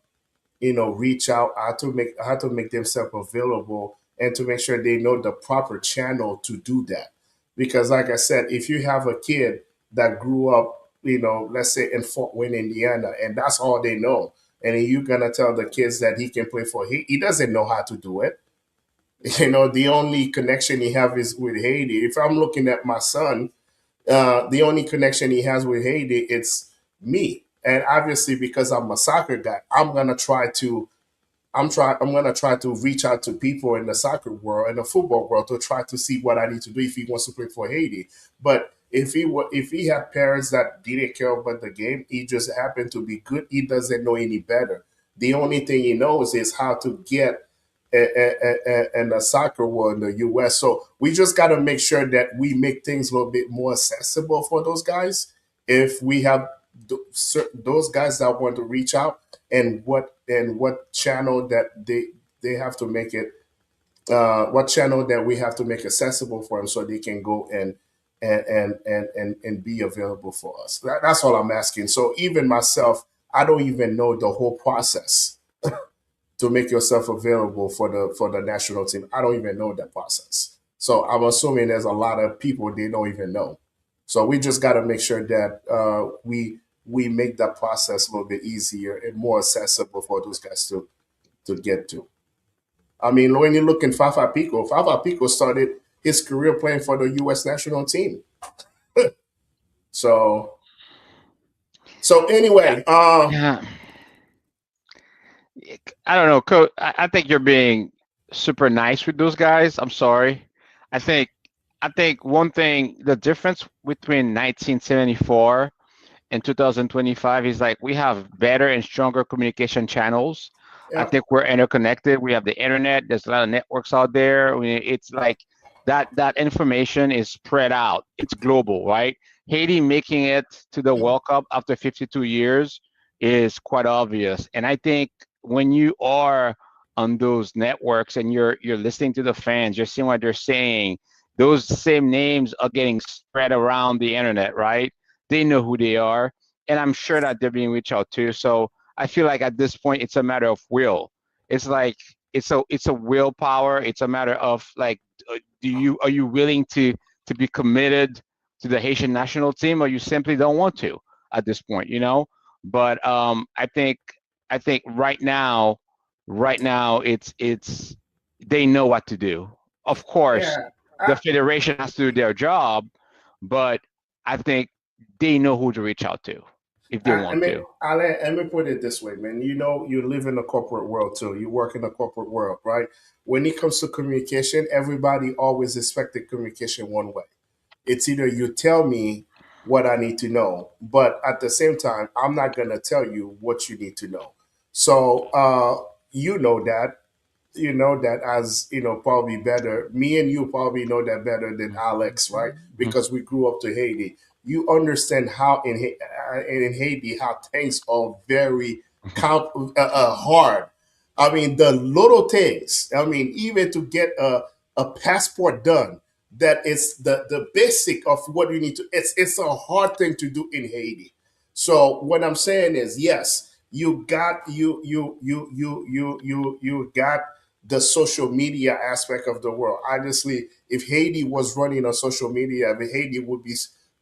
reach out, how to make themselves available, and to make sure they know the proper channel to do that. Because like I said, if you have a kid that grew up, let's say in Fort Wayne, Indiana, and that's all they know, and then you're gonna tell the kids that he can play for he doesn't know how to do it. The only connection he have is with Haiti. If I'm looking at my son, the only connection he has with Haiti, it's me. And obviously, because I'm a soccer guy, I'm gonna try to reach out to people in the soccer world and the football world to try to see what I need to do if he wants to play for Haiti. But if he had parents that didn't care about the game, he just happened to be good. He doesn't know any better. The only thing he knows is how to get in the soccer world in the U.S. So we just got to make sure that we make things a little bit more accessible for those guys. If we have those guys that want to reach out, and what channel that they have to make it, what channel that we have to make accessible for them so they can go and be available for us. That's all I'm asking. So even myself, I don't even know the whole process to make yourself available for the national team. I don't even know that process. So I'm assuming there's a lot of people they don't even know. So we just got to make sure that we make that process a little bit easier and more accessible for those guys to get to. I mean, when you look in Fafa Pico started his career playing for the U.S. national team. So so Yeah, anyway, yeah. I don't know, coach. I think you're being super nice with those guys. I'm sorry. I think I think one thing, the difference between 1974 in 2025 is like we have better and stronger communication channels. I yeah, think we're interconnected. We have the internet. There's a lot of networks out there. It's like that information is spread out. It's global, right? Haiti making it to the World Cup after 52 years is quite obvious. And I think when you are on those networks and you're listening to the fans, you're seeing what they're saying, those same names are getting spread around the internet, right? They know who they are, and I'm sure that they're being reached out to. So I feel like at this point it's a matter of will. It's like it's a willpower. It's a matter of like, are you willing to be committed to the Haitian national team, or you simply don't want to at this point, you know? But I think right now it's they know what to do. Of course, Yeah, the federation has to do their job, but I think they know who to reach out to if they I want mean, to. let me put it this way, man. You know, you live in the corporate world too. You work in the corporate world, right? When it comes to communication, everybody always expected communication one way. It's either you tell me what I need to know, but at the same time, I'm not gonna tell you what you need to know. So you know that, as probably better. Me and you probably know that better than Alex, right? Because we grew up to Haiti. You understand how in Haiti how things are very hard. I mean, the little things. I mean, even to get a passport done, that is the basic of what you need to. It's a hard thing to do in Haiti. So what I'm saying is, yes, you got the social media aspect of the world. Honestly, if Haiti was running on social media, Haiti would be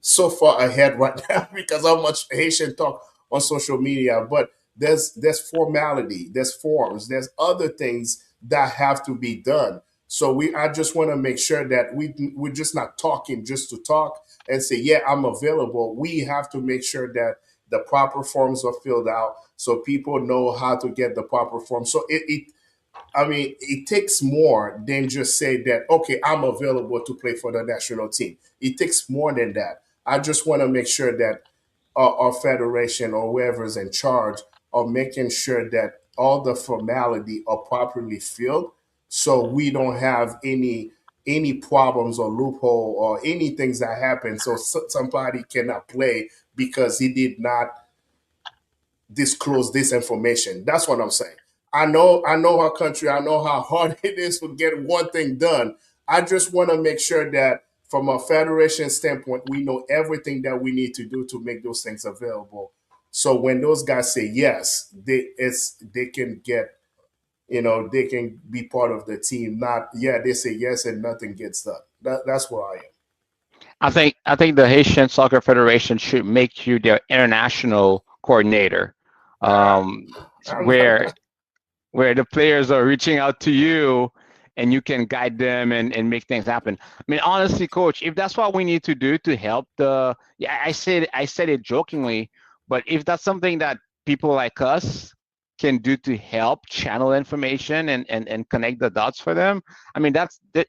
so far ahead right now because how much Haitian talk on social media. But there's formality, there's forms, there's other things that have to be done. So I just want to make sure that we're just not talking just to talk and say, yeah, I'm available. We have to make sure that the proper forms are filled out so people know how to get the proper form. So I mean, it takes more than just say that, okay, I'm available to play for the national team. It takes more than that. I just want to make sure that our federation or whoever's in charge are making sure that all the formality are properly filled so we don't have any problems or loophole or anything that happen so somebody cannot play because he did not disclose this information. That's what I'm saying. I know our country. I know how hard it is to get one thing done. I just want to make sure that from a federation standpoint, we know everything that we need to do to make those things available. So when those guys say yes, they can get, they can be part of the team. Not, yeah, they say yes and nothing gets done. That's where I am. I think the Haitian Soccer Federation should make you their international coordinator, Uh, um, I'm, where where the players are reaching out to you and you can guide them and make things happen. I mean, honestly, coach, if that's what we need to do to help yeah, I said it jokingly, but if that's something that people like us can do to help channel information and connect the dots for them, I mean,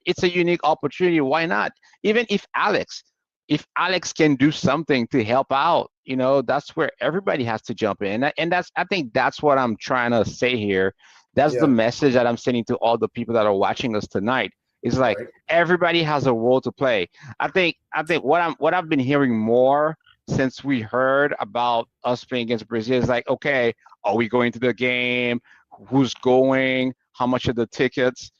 it's a unique opportunity. Why not? Even if Alex can do something to help out, that's where everybody has to jump in. And I think that's what I'm trying to say here. That's the yeah, message that I'm sending to all the people that are watching us tonight. It's like right. everybody has a role to play. I think what I've been hearing more since we heard about us playing against Brazil is like, okay, are we going to the game? Who's going? How much are the tickets?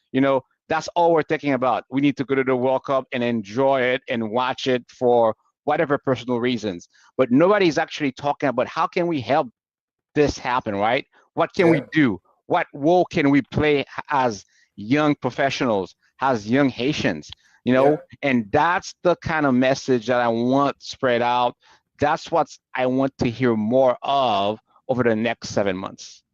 That's all we're thinking about. We need to go to the World Cup and enjoy it and watch it for whatever personal reasons. But nobody's actually talking about how can we help this happen, right? What can we Yeah, do? What role can we play as young professionals, as young Haitians? yeah. And that's the kind of message that I want spread out. That's what I want to hear more of over the next 7 months.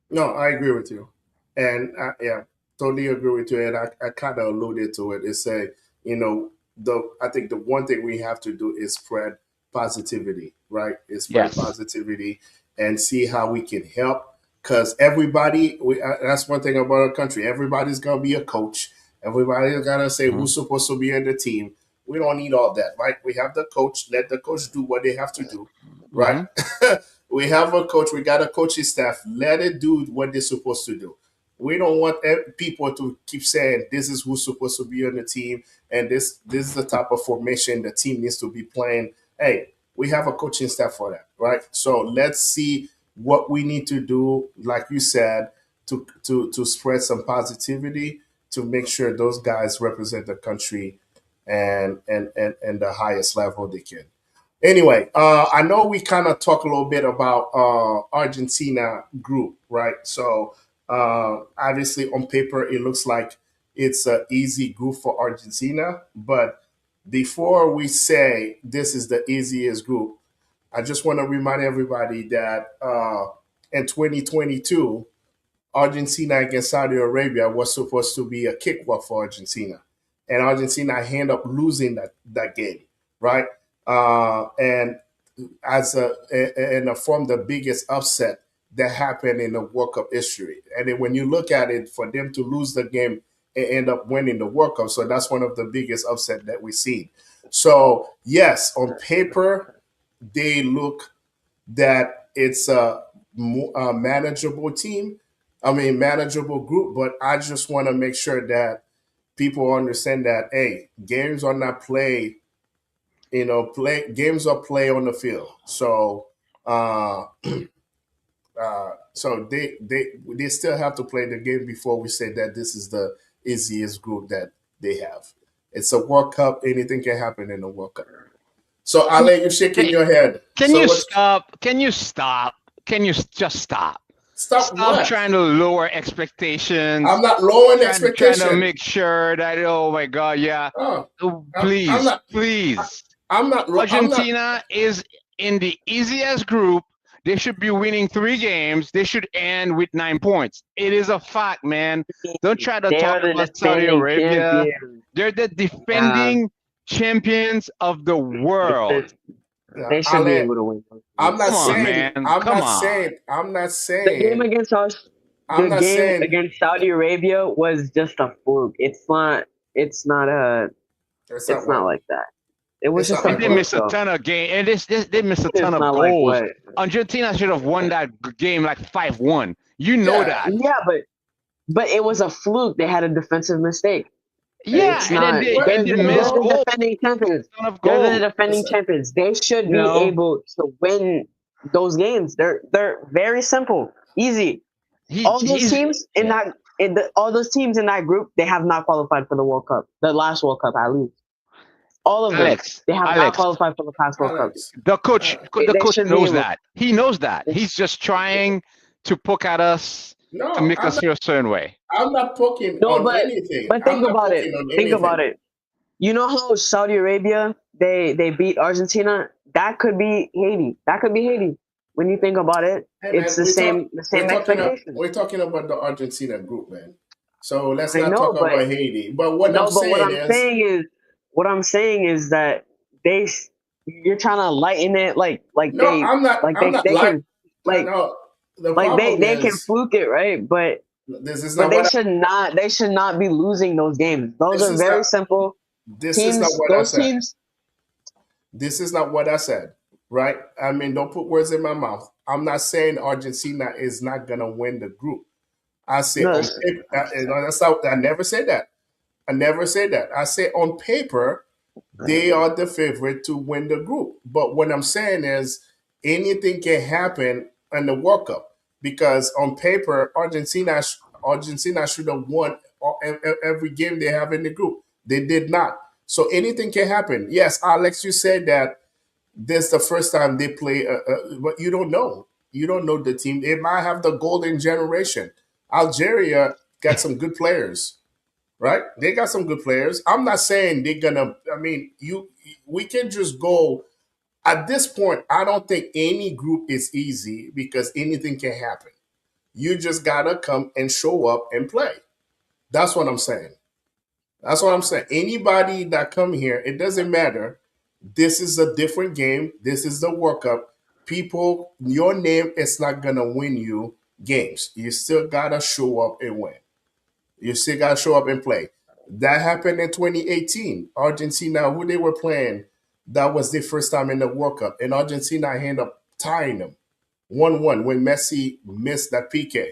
No, I agree with you, and yeah, totally agree with you. And I kind of alluded to it. It's a, I think the one thing we have to do is spread positivity, right? Is spread Yes. positivity and see how we can help. Because everybody, that's one thing about our country. Everybody's gonna be a coach. Everybody's gonna say Mhm. who's supposed to be in the team. We don't need all that, right? We have the coach. Let the coach do what they have to do, right? Mhm. We have a coach. We got a coaching staff. Let it do what they're supposed to do. We don't want people to keep saying this is who's supposed to be on the team and this is the type of formation the team needs to be playing. Hey, we have a coaching staff for that, right? So let's see. what we need to do, like you said, to spread some positivity to make sure those guys represent the country and the highest level they can. Anyway, I know we kind of talk a little bit about Argentina group, right? So obviously on paper it looks like it's an easy group for Argentina, but before we say this is the easiest group, I just want to remind everybody that in 2022, Argentina against Saudi Arabia was supposed to be a cakewalk for Argentina, and Argentina ended up losing that game, right? And as and formed the biggest upset that happened in the World Cup history. And then when you look at it, for them to lose the game and end up winning the World Cup, so that's one of the biggest upset that we've seen. So yes, on paper, they look that it's a manageable team. I mean, manageable group. But I just want to make sure that people understand that hey, games are not played. Play games are play on the field. So, so they still have to play the game before we say that this is the easiest group that they have. It's a World Cup. Anything can happen in the World Cup. So Ale, you're shaking your head. Can you stop? Can you stop? Can you just stop? Stop what? Trying to lower expectations. I'm not lowering expectations. Trying to make sure that, oh my God, yeah. Please, please. I'm not. Argentina is in the easiest group. They should be winning 3 games. They should end with 9 points. It is a fact, man. Don't try to talk about Saudi Arabia. They're the defending champions of the world. They should be able to win. I'm not saying. I'm not saying. The game against us. The game against Saudi Arabia was just a fluke. It's not. It's not like that. It was just they missed a ton of games, and they missed a ton of goals. Like Argentina should have won that game like 5-1. You know that. Yeah, but it was a fluke. They had a defensive mistake. Yeah, and then they missed goals. Defending champions. They're the defending champions. They should be able to win those games. They're very simple, easy. All those teams in that group, they have not qualified for the World Cup. The last World Cup, at least. All of them. They have not qualified for the past World Cup. The coach knows that. He knows that. He's just trying to poke at us to make us feel a certain way. I'm not poking on anything. But think about it. Think about it. You know how Saudi Arabia, they beat Argentina? That could be Haiti. When you think about it, it's the same expectation. We're talking about the Argentina group, man. So let's not talk about Haiti. But what I'm saying is that you're trying to lighten it they can fluke it, right? But they should not be losing those games. Those are very simple. This is not what I said. This is not what I said, right? I mean, don't put words in my mouth. I'm not saying Argentina is not gonna win the group. I say I never said that. I say on paper, they are the favorite to win the group. But what I'm saying is anything can happen in the World Cup because on paper, Argentina should have won every game they have in the group. They did not. So anything can happen. Yes, Alex, you said that this is the first time they play, but you don't know. You don't know the team. They might have the golden generation. Algeria got some good players. Right? They got some good players. I'm not saying they're gonna. I mean, we can just go. At this point, I don't think any group is easy because anything can happen. You just gotta come and show up and play. That's what I'm saying. Anybody that come here, it doesn't matter. This is a different game. This is the World Cup. People, your name is not gonna win you games. You still gotta show up and win. You still got to show up and play. That happened in 2018. Argentina, who they were playing, that was their first time in the World Cup. And Argentina ended up tying them 1-1 when Messi missed that PK.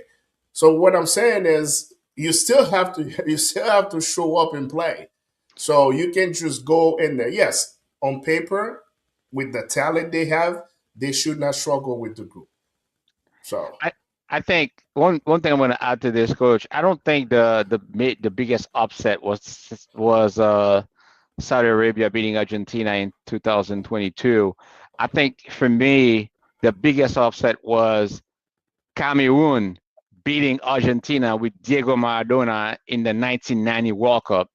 So what I'm saying is you still have to show up and play. So you can just go in there. Yes, on paper, with the talent they have, they should not struggle with the group. So I think one thing I'm going to add to this, Coach. I don't think the biggest upset was Saudi Arabia beating Argentina in 2022. I think for me, the biggest upset was Cameroon beating Argentina with Diego Maradona in the 1990 World Cup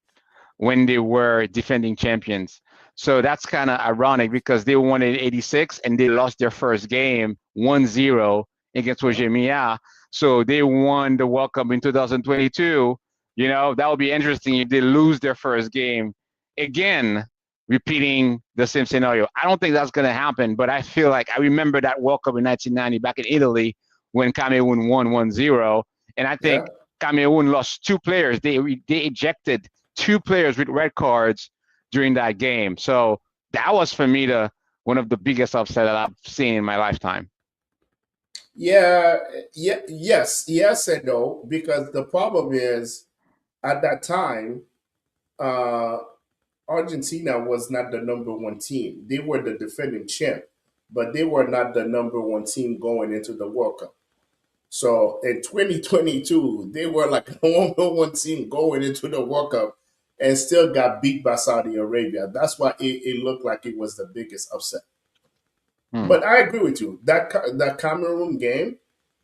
when they were defending champions. So that's kind of ironic because they won in 86 and they lost their first game 1-0 against Roger Milla. So they won the World Cup in 2022. That would be interesting if they lose their first game again, repeating the same scenario. I don't think that's going to happen, but I feel like I remember that World Cup in 1990 back in Italy when Cameroon won 1-0. And I think yeah. Cameroon lost two players. They ejected two players with red cards during that game. So that was for me one of the biggest upset that I've seen in my lifetime. Yeah, yes and no, because the problem is at that time, uh, Argentina was not the number one team. They were the defending champ, but they were not the number one team going into the World Cup. So in 2022, they were like the number one team going into the World Cup and still got beat by Saudi Arabia. That's why it looked like it was the biggest upset. But I agree with you. That Cameroon game,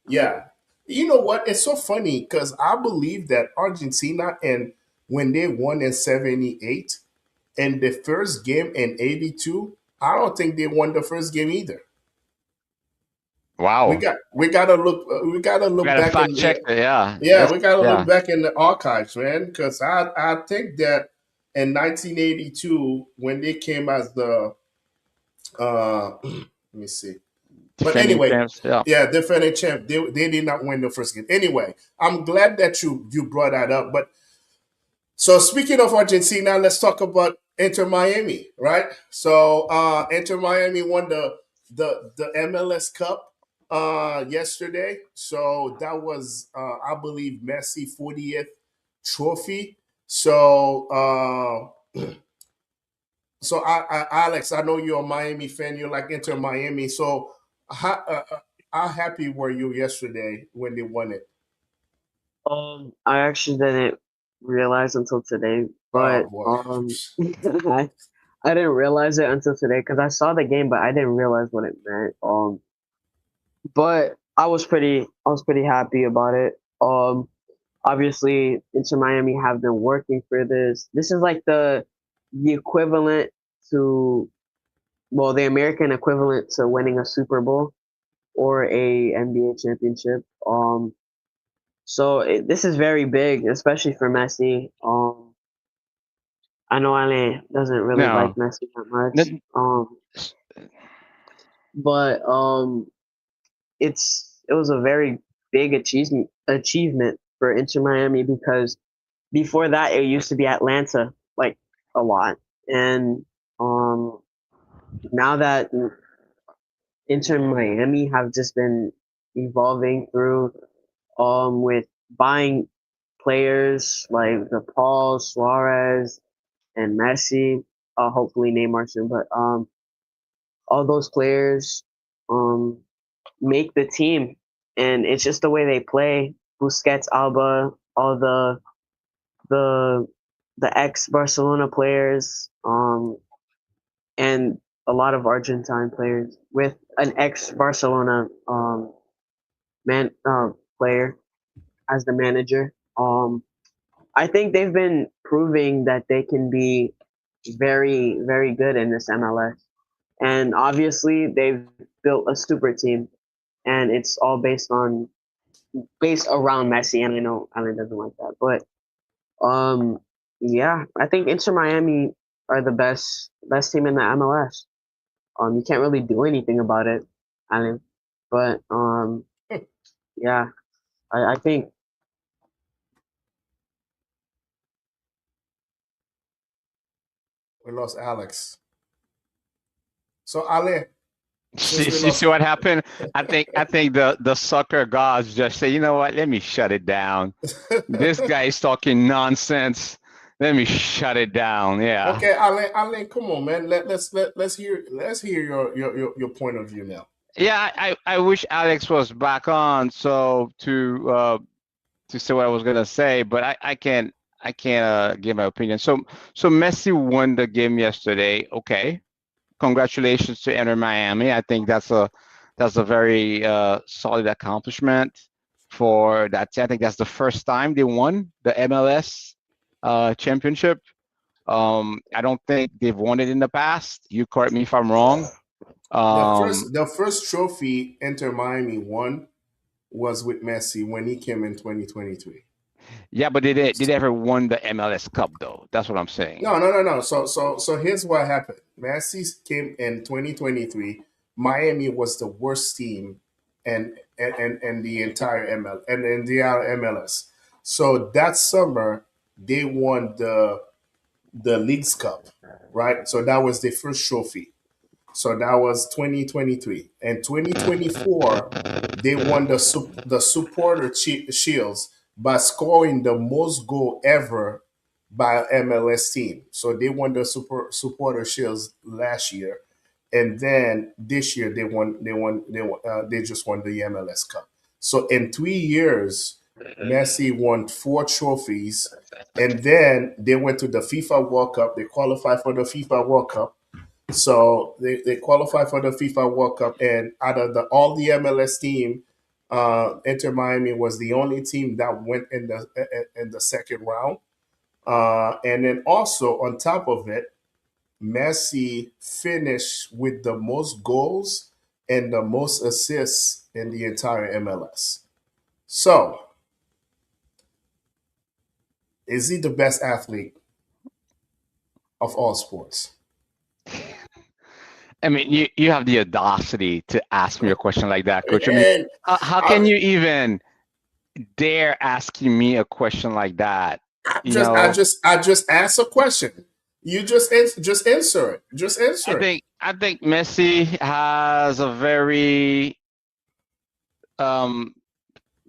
yeah. You know what? It's so funny because I believe that Argentina and when they won in '78 and the first game in '82, I don't think they won the first game either. Wow. We gotta We look got to back fact in check it. Yeah. yeah, we gotta look Yeah. back in the archives, man, because I think that in 1982 when they came as the let me see. But Defending anyway, champs. Yeah. yeah, defending champ. They did not win the first game. Anyway, I'm glad that you brought that up. But so speaking of Argentina, let's talk about Inter Miami, right? So Inter Miami won the MLS Cup yesterday. So that was I believe Messi 40th trophy. So Alex, I know you're a Miami fan. You're like Inter Miami. So how happy were you yesterday when they won it? I actually didn't realize until today, Oh but boy. I didn't realize it until today because I saw the game, but I didn't realize what it meant. But I was pretty happy about it. Obviously, Inter Miami have been working for this. This is like the equivalent to, well, the American equivalent to winning a Super Bowl or a NBA championship. This is very big, especially for Messi. I know Ale doesn't really like No. Messi that much. But it was a very big achievement for Inter Miami because before that it used to be Atlanta like a lot, and now that Inter Miami have just been evolving through with buying players like the Paul Suarez and Messi, hopefully Neymar soon, but all those players um make the team, and it's just the way they play. Busquets, Alba, all the the ex Barcelona players, and a lot of Argentine players with an ex Barcelona man player as the manager. I think they've been proving that they can be very, very good in this MLS. And obviously, they've built a super team, and it's all based around Messi. And I know Alan doesn't like that, but yeah, I think Inter Miami are the best team in the MLS. You can't really do anything about it, Alan. But yeah, I think We lost Alex. So Ale, since we See lost what happened? I think the soccer gods just say, you know what? Let me shut it down. This guy is talking nonsense. Let me shut it down. Yeah. Okay, Ale, come on, man. Let's hear your point of view now. Yeah, I wish Alex was back on so to say what I was gonna say, but I can't give my opinion. So Messi won the game yesterday. Okay, congratulations to Inter Miami. I think that's a very solid accomplishment for that team. I think that's the first time they won the MLS championship. I don't think they've won it in the past. You correct me if I'm wrong. Um, The first trophy Inter Miami won was with Messi when he came in 2023. yeah, but did they ever won the MLS Cup though? That's what I'm saying. No. So here's what happened. Messi came in 2023. Miami was the worst team and the entire ML and in the MLS. So that summer they won the League's Cup, right? So that was their first trophy. So that was 2023. And 2024, they won the supporter shields by scoring the most goal ever by MLS team. So they won the supporter shields last year, and then this year they just won the MLS Cup. So in 3 years, Messi won four trophies, and then they went to the FIFA World Cup. They qualified for the FIFA World Cup, so they qualified for the FIFA World Cup, and out of all the MLS team, Inter Miami was the only team that went in the second round. And then also on top of it, Messi finished with the most goals and the most assists in the entire MLS. So, is he the best athlete of all sports? I mean, you have the audacity to ask me a question like that, coach. I mean, And how can I, you even dare asking me a question like that? You know, I just asked a question. You just answer it. Just I answer it. think I think Messi has a very um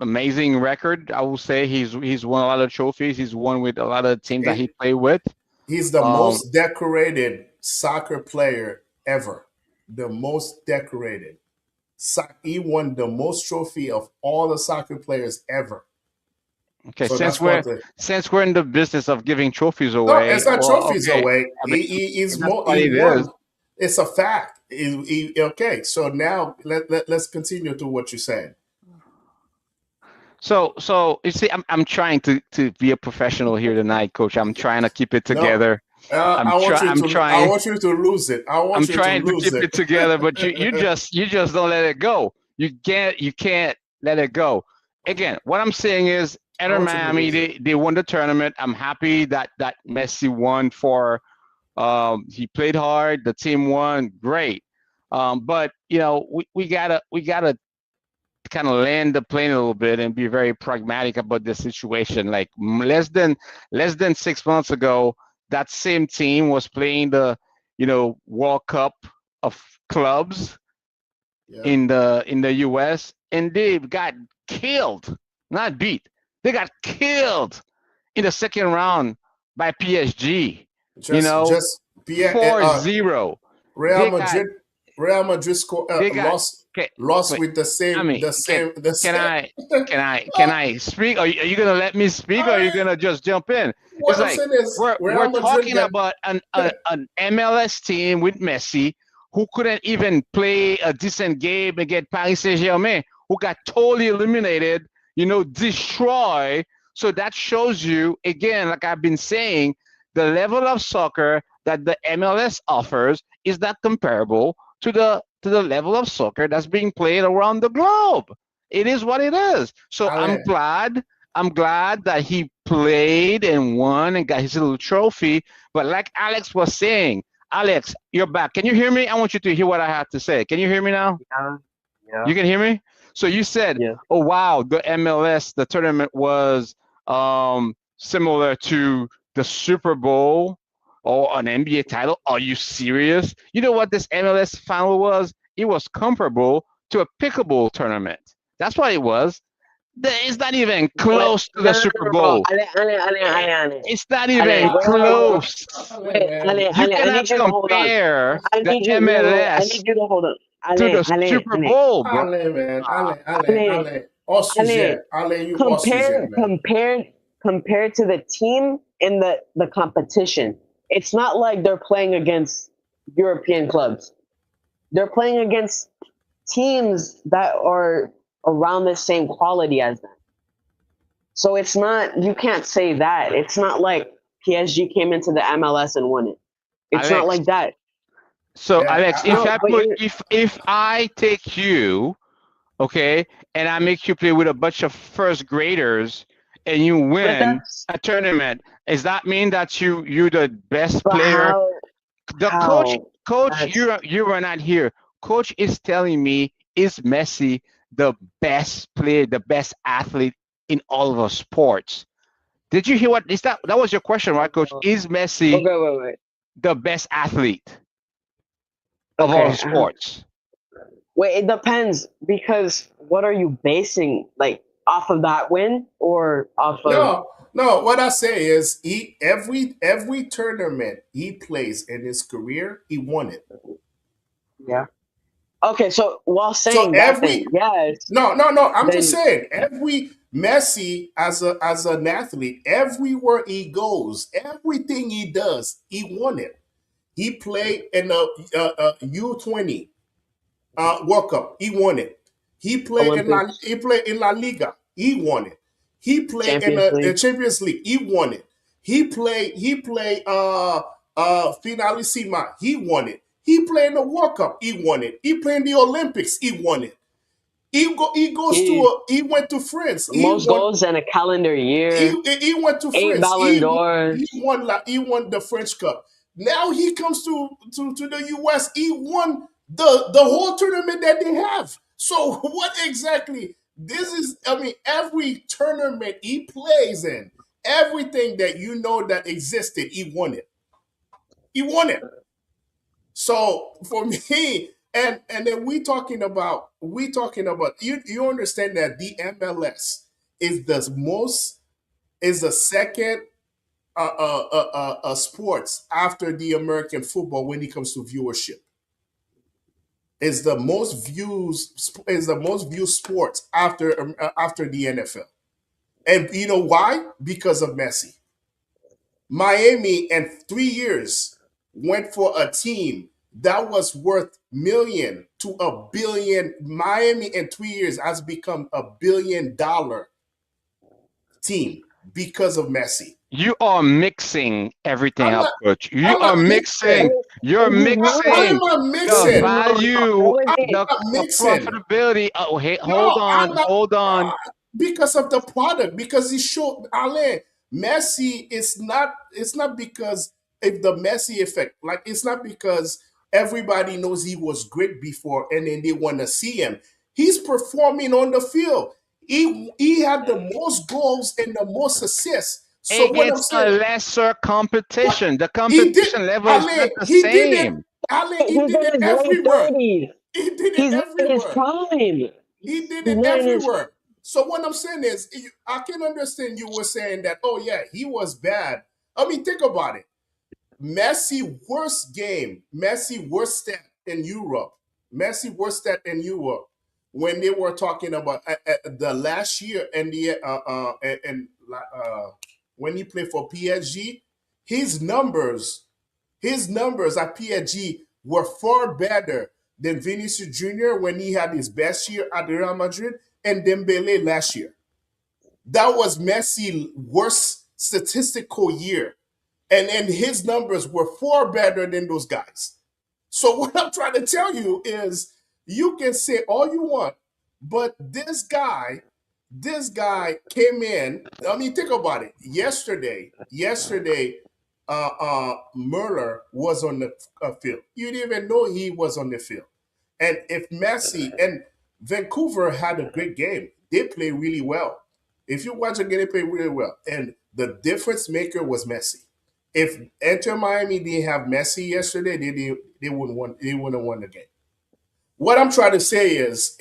amazing record. I will say he's won a lot of trophies. He's won with a lot of teams that he He- played with. He's the Um, most decorated soccer player ever. The most decorated. He won the most trophy of all the soccer players ever. okay, So that's one thing. since we're in the business of giving trophies No, away, it's not well, trophies okay, away. I mean, that's what He it is. won. It's a fact. Okay, so now let's continue to what you're saying. So you see, I'm trying to be a professional here tonight, coach. I'm trying to keep it No, together. I want you to lose it. I I'm want you to trying to lose keep it. it together, but you just don't let it go. You can't let it go. Again, what I'm saying is, I Enter want you to Miami, lose it. they won the tournament. I'm happy that Messi won for. He played hard. The team won. Great. But we gotta kind of land the plane a little bit and be very pragmatic about the situation. Like less than 6 months ago, that same team was playing the World Cup of clubs Yeah. in the US, and they got killed, not beat. They got killed in the second round by PSG. You know, Just Pierre, 4-0. Real They got Madrid. Real Madrid score, they got lost okay, lost wait, with the I same mean, the can same. I can I speak? Are you gonna let me speak, or are you gonna just jump in? It's What I'm like saying is we're Real Madrid talking got about an MLS team with Messi who couldn't even play a decent game against Paris Saint-Germain, who got totally eliminated, destroy. So that shows you again, like I've been saying, the level of soccer that the MLS offers is not comparable to the level of soccer that's being played around the globe. It is what it is. So I'm Alain. glad. I'm glad that he played and won and got his little trophy. But like Alex was saying, Alex, you're back. Can you hear me? I want you to hear what I have to say. Can you hear me now? Yeah, yeah, You can hear me? So you said, yeah. oh, wow, the MLS, the tournament was similar to the Super Bowl or an NBA title. Are you serious? You know what this MLS final was? It was comparable to a pickleball tournament. That's what it was. It's not even But close to the no, no, Super no, bro. Bowl. Ale. It's not Ale, even wait, hold on, close. Alain, wait, man. You I cannot need you to hold on. compare I the need you. Wait, wait, wait. I MLS. need you to hold on. to Alain, the Alain, Super Alain, Bowl, bro. Alain, man. Alain, Alain. Hors Alain. sujet. Alain, you hors Compare, sujet, man. compared, compared to the team in the competition. It's not like they're playing against European clubs. They're playing against teams that are around the same quality as them. So it's not, you can't say that. It's not like PSG came into the MLS and won it. It's not Alex. like that. So Yeah, Alex, No, but if I take you, okay, and I make you play with a bunch of first graders and you but win that's a tournament, does that mean that you're the best but player? The how coach, that's you are not here. Coach is telling me, is Messi the best player, the best athlete in all of our sports? Did you hear what is that was your question, right, Coach? Is Messi okay, wait. the best athlete of all Okay. sports? Wait, it depends because what are you basing like off of that win or off of No. What I say is, every tournament he plays in his career, he won it. yeah. Okay, so while So saying that then every yes, no. I'm just then saying, every Messi as an athlete, everywhere he goes, everything he does, he won it. He played in the U20 World Cup. He won it. Olympics, He played in La Liga. He won it. He played in Champions the League. Champions League. He won it. He played Finalissima. He won it. He played in the World Cup. He won it. He played in the Olympics. He won it. He He went to France. most goals in a calendar year, He went to 8 France. Ballon d'Ors. He won the French Cup. Now he comes to the US. He won the whole tournament that they have. So what exactly this is? I mean, every tournament he plays in, everything that you know that existed, he won it. He won it. So for me, and then you understand that the MLS is the second sports after the American football when it comes to viewership. Is the most viewed sports after the NFL. And you know why? Because of Messi. Miami in 3 years went for a team that was worth million to a billion. Miami in 3 years has become $1 billion team because of Messi. You are mixing everything I'm up, not. Coach. You I'm are not mixing. mixing. You're He's not. What am mixing I the mixing? No, value, that was the, it. I'm not the mixing. profitability. Oh, hey, hold No, on, I'm not. hold on. Because of the product, because he showed Alain Messi. It's not because of the Messi effect. Like, it's not because everybody knows he was great before and then they want to see him. He's performing on the field. He had the most goals and the most assists. So what I'm Against a saying, lesser what competition. The he did, competition level is not Alain, the he did it. same. Alain, he He's did in it his late everywhere. 30s. He did it He's not in his everywhere. prime. He did He's it not in his everywhere. So what I'm saying is, I can understand you were saying that, oh yeah, he was bad. I mean, think about it. Messi worst stat in Europe. Messi worst stat in Europe when they were talking about the last year and when he played for PSG, his numbers his numbers at PSG were far better than Vinicius Jr. when he had his best year at Real Madrid and Dembele last year. That was Messi's worst statistical year. And his numbers were far better than those guys. So what I'm trying to tell you is you can say all you want, but this guy came in. I mean, think about it. Yesterday, Mueller was on the field. You didn't even know he was on the field. And if Messi and Vancouver had a great game, they played really well. If you watch a game, they played really well. And the difference maker was Messi. If Inter Miami didn't have Messi yesterday, they wouldn't have won the game. What I'm trying to say is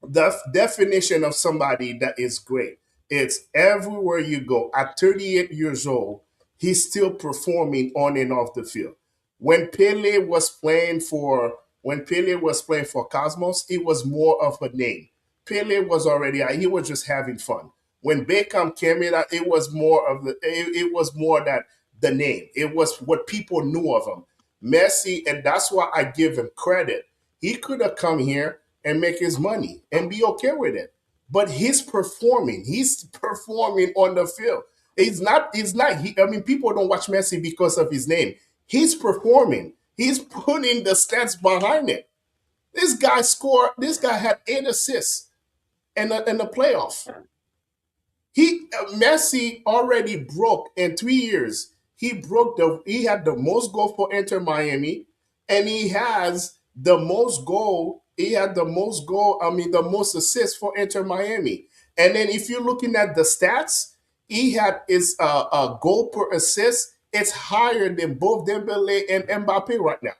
the definition of somebody that is great. It's everywhere you go. At 38 years old, he's still performing on and off the field. When Pele was playing for when Pele was playing for Cosmos, it was more of a name. Pele was already out. He was just having fun. When Beckham came in, it was more of it was more that the name. It was what people knew of him. Messi, and that's why I give him credit. He could have come here and make his money and be okay with it. But he's performing. He's performing on the field. It's not. It's not. I mean, people don't watch Messi because of his name. He's performing. He's putting the stats behind it. This guy scored. This guy had 8 assists in the playoff. Messi already broke in 3 years. He had the most goal for Inter Miami, and he has the most goal. He had the most goal. I mean, the most assists for Inter Miami. And then if you're looking at the stats, he had his goal per assist. It's higher than both Dembele and Mbappe right now.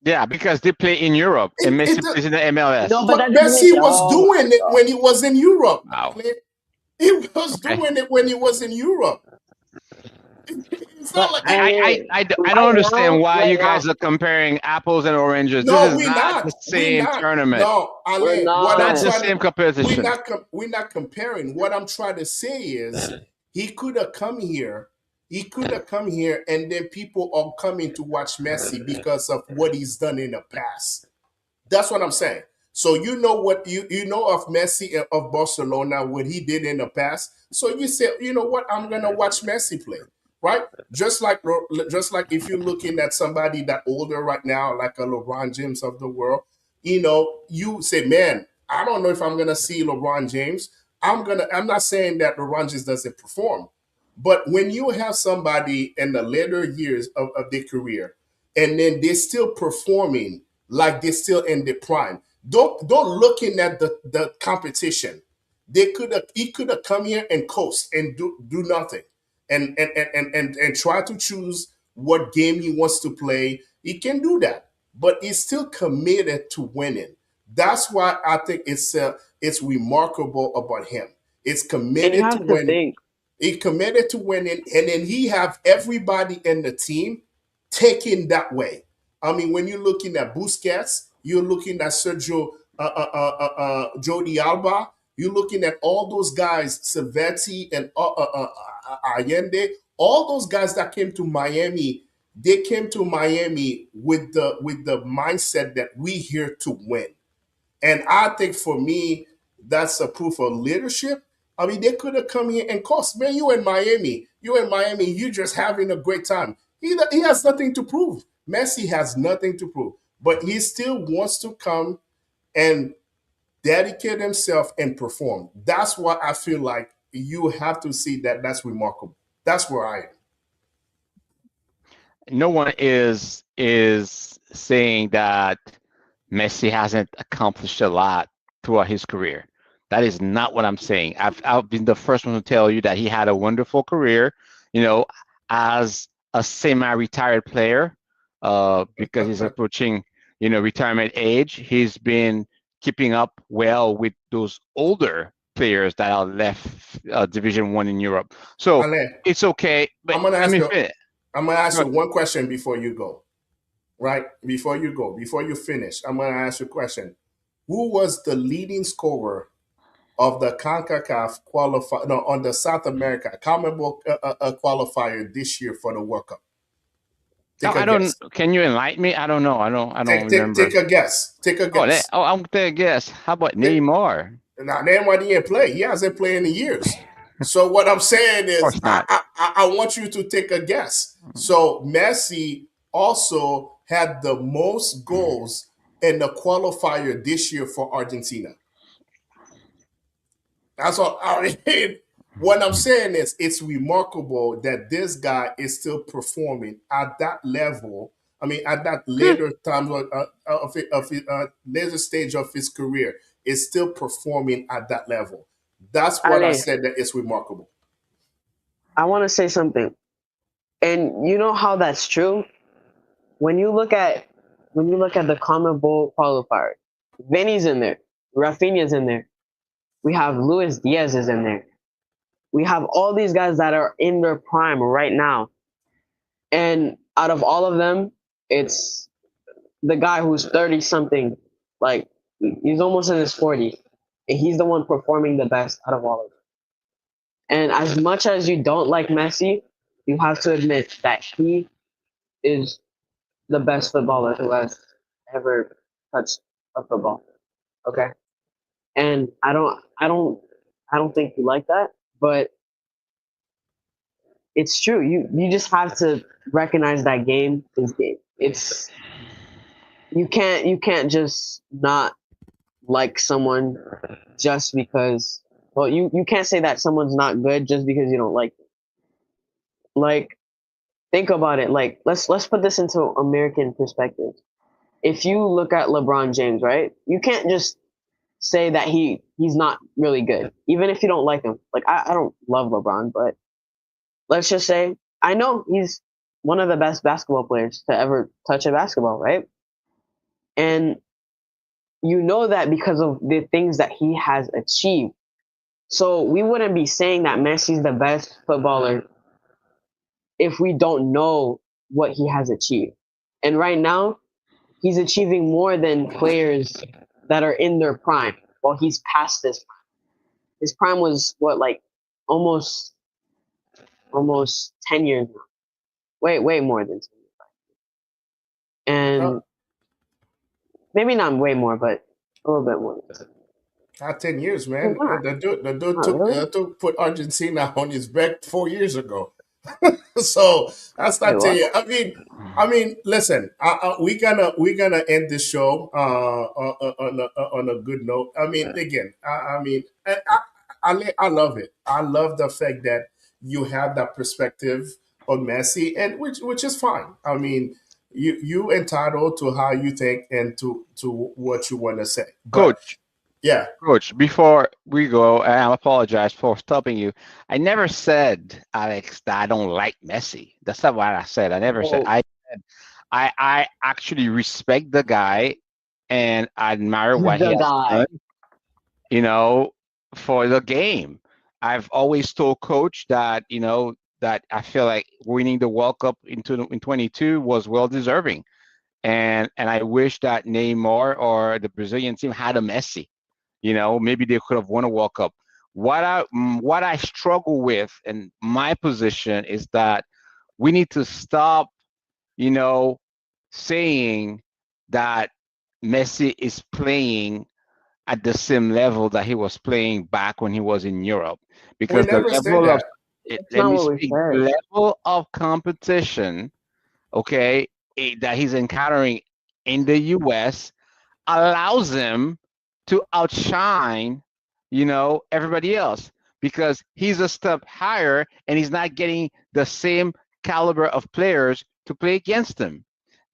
Yeah, because they play in Europe and Messi plays in the MLS. No, but Messi was doing it when he was in Europe. Wow. He was doing it when he was in Europe. It's not like I don't understand why you guys are comparing apples and oranges. No, this is not the same tournament. No, Alain, not the same competition. We're not comparing. What I'm trying to say is he could have come here. He could have come here, and then people are coming to watch Messi because of what he's done in the past. That's what I'm saying. So you know what you know of Messi and of Barcelona, what he did in the past. So you say, you know what, I'm gonna watch Messi play, right? Just like if you're looking at somebody that older right now, like a LeBron James of the world, you say, man, I don't know if I'm gonna see LeBron James. I'm not saying that LeBron James doesn't perform, but when you have somebody in the later years of their career, and then they're still performing like they're still in their prime. Don't looking at the competition. He could have come here and coast and do nothing and try to choose what game he wants to play. He can do that, but he's still committed to winning. That's why I think it's remarkable about him. It's committed to winning. He committed to winning, and then he have everybody in the team taking that way. I mean, when you're looking at Busquets, you're looking at Sergio Jordi Alba, you're looking at all those guys, Savetti and Allende, all those guys that came to Miami. They came to Miami with the mindset that we here to win. And I think for me, that's a proof of leadership. I mean, they could have come here and cost. Man, you in Miami, you're just having a great time. He has nothing to prove. Messi has nothing to prove, but he still wants to come and dedicate himself and perform. That's what I feel like you have to see that's remarkable. That's where I am. No one is saying that Messi hasn't accomplished a lot throughout his career. That is not what I'm saying. I've been the first one to tell you that he had a wonderful career, as a semi-retired player, because he's approaching, retirement age. He's been keeping up well with those older players that are left Division I in Europe. So Alain, it's okay. But I'm gonna ask you one question before you go. Right? Before you finish, I'm gonna ask you a question. Who was the leading scorer of the CONCACAF on the South America CONMEBOL qualifier this year for the World Cup? Guess. Can you enlighten me? I don't know. I don't remember. Take a guess. I'm gonna guess. How about Neymar? Now, Neymar didn't play. He hasn't played in years. So what I'm saying is, I want you to take a guess. So Messi also had the most goals in the qualifier this year for Argentina. That's all. I mean, what I'm saying is, it's remarkable that this guy is still performing at that level. I mean, at that later time later stage of his career, is still performing at that level. That's what I said, that it's remarkable. I want to say something, and you know how that's true. When you look at the CONMEBOL qualifier, Vinny's in there, Rafinha's in there. We have Luis Diaz is in there. We have all these guys that are in their prime right now. And out of all of them, it's the guy who's 30 something, like he's almost in his 40s, and he's the one performing the best out of all of them. And as much as you don't like Messi, you have to admit that he is the best footballer who has ever touched a football. Okay, and I don't think you like that, but it's true. You just have to recognize that game is game. It's you can't just not like someone just because. Well, you can't say that someone's not good just because you don't like them. Like, think about it. Like, let's put this into American perspective. If you look at LeBron James, right? You can't just say that he's not really good, even if you don't like him. Like, I don't love LeBron, but let's just say I know he's one of the best basketball players to ever touch a basketball, right? And you know that because of the things that he has achieved. So we wouldn't be saying that Messi's the best footballer if we don't know what he has achieved. And right now, he's achieving more than players that are in their prime. Well, he's past this prime. His prime was what, like almost 10 years now. Way more than 10 years. And maybe not way more, but a little bit more. Not 10 years, man. The dude really? took put Argentina on his back 4 years ago. So that's not 10 years. I mean, listen. We're gonna end this show on a good note. I mean, again, I love it. I love the fact that you have that perspective on Messi, and which is fine. I mean, you entitled to how you think and to what you want to say, but Coach, yeah. Coach, before we go, and I apologize for stopping you. I never said, Alex, that I don't like Messi. That's not what I said. I never said. Oh, I said I actually respect the guy and I admire what he the has guy. done, you know, for the game. I've always told Coach that, that I feel like winning the World Cup in 22 was well deserving. And I wish that Neymar or the Brazilian team had a Messi. Maybe they could have won a World Cup. What I struggle with in my position is that we need to stop, you know, saying that Messi is playing at the same level that he was playing back when he was in Europe, We because the never said level of that. That's let not me what we speak, the said. level of competition, okay, that he's encountering in the U.S. allows him to outshine, everybody else, because he's a step higher and he's not getting the same caliber of players to play against him.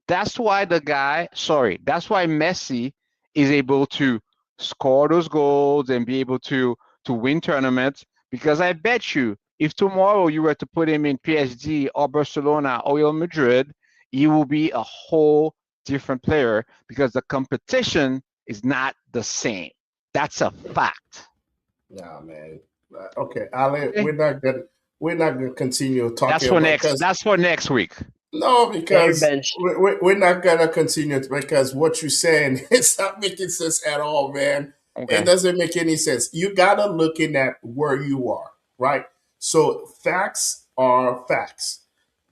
That's why Messi is able to score those goals and be able to win tournaments. Because I bet you, if tomorrow you were to put him in PSG or Barcelona or Real Madrid, he will be a whole different player because the competition is not the same. That's a fact. Nah, man. Okay, Ale, Okay. we're not gonna continue That's talking for about next. because That's for next week. no, Yeah, you're because benched. we're not gonna continue because what you're saying it's not making sense at all, man. It Okay. doesn't make any sense. You gotta look in at where you are, right? So facts are facts.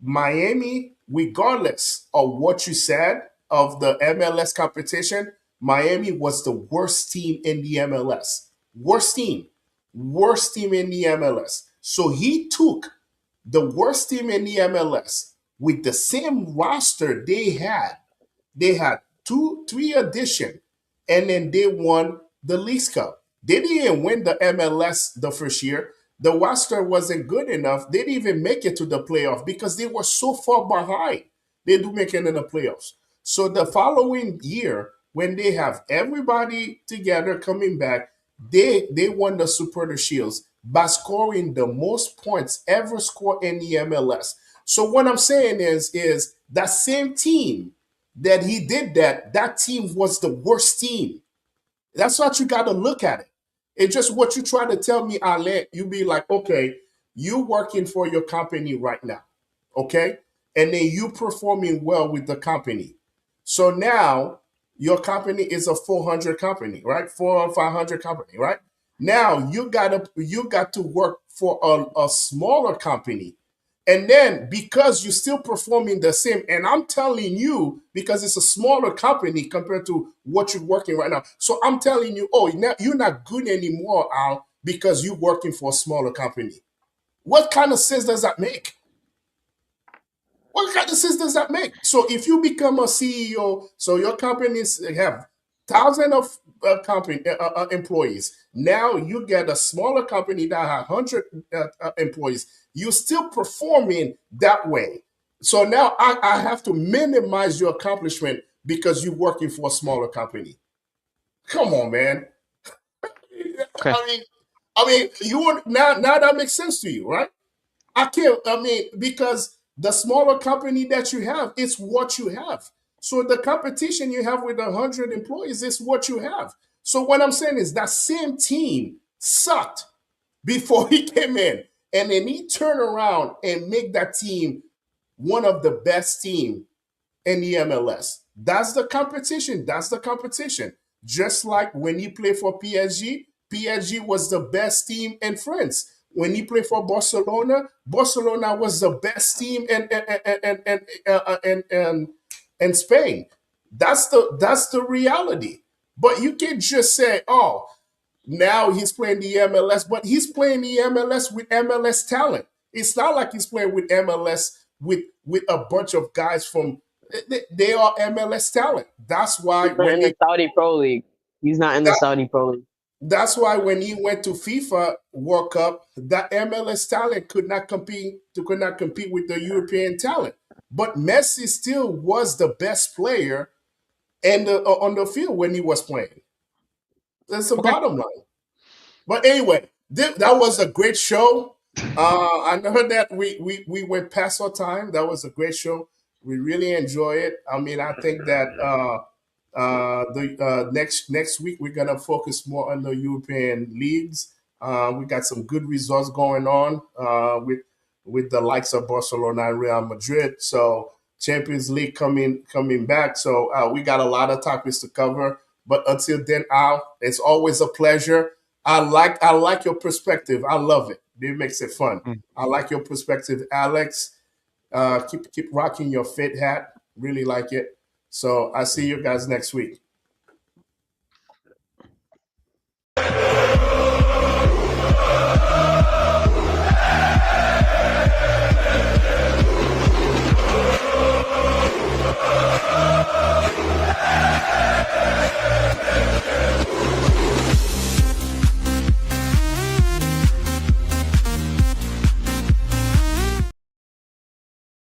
Miami, regardless of what you said of the MLS competition, Miami was the worst team in the MLS. Worst team in the MLS. So he took the worst team in the MLS with the same roster they had three addition, and then they won the Leagues Cup. They didn't win the MLS the first year. The roster wasn't good enough. They didn't even make it to the playoff because they were so far behind. They do make it in the playoffs. So the following year, when they have everybody together coming back, they won the Super Shields by scoring the most points ever scored in the MLS. So what I'm saying is that same team that he did that team was the worst team. That's what you got to look at it. It's just what you try to tell me, Ale. You be like, okay, you working for your company right now, okay, and then you performing well with the company. So now your company is a 400 company, right? 400 or 500 company, right? Now you got to work for a smaller company. And then because you're still performing the same, and I'm telling you, because it's a smaller company compared to what you're working right now. So I'm telling you, oh, now you're not good anymore, Al, because you're working for a smaller company. What kind of sense does that make? What kind of sense does that make? So if you become a CEO, so your companies have thousands of company employees. Now you get a smaller company that has 100 employees. You're still performing that way. So now I have to minimize your accomplishment because you're working for a smaller company. Come on, man. Okay. I mean, you want now that makes sense to you, right? I can't, I mean, because the smaller company that you have, it's what you have. So the competition you have with 100 employees is what you have. So what I'm saying is that same team sucked before he came in. And then he turned around and make that team one of the best team in the MLS. That's the competition. That's the competition. Just like when he played for PSG, PSG was the best team in France. When he played for Barcelona, Barcelona was the best team in Spain. That's the reality. But you can't just say, oh, now he's playing the MLS, but he's playing the MLS with MLS talent. It's not like he's playing with MLS with a bunch of guys from they are MLS talent. That's why He's not when in the they Saudi Pro League. He's not in the that, Saudi Pro League. that's why when he went to FIFA World Cup, that MLS talent could not compete with the European talent. But Messi still was the best player on the field when he was playing. That's the Okay. bottom line. But anyway, that was a great show. I know that we went past our time. That was a great show. We really enjoy it. I mean, I think that the next week we're gonna focus more on the European leagues. We got some good results going on with the likes of Barcelona and Real Madrid. So Champions League coming back. So we got a lot of topics to cover. But until then, Al, it's always a pleasure. I like your perspective. I love it. It makes it fun. Mm. I like your perspective, Alex. Keep rocking your fit hat. Really like it. So I see you guys next week.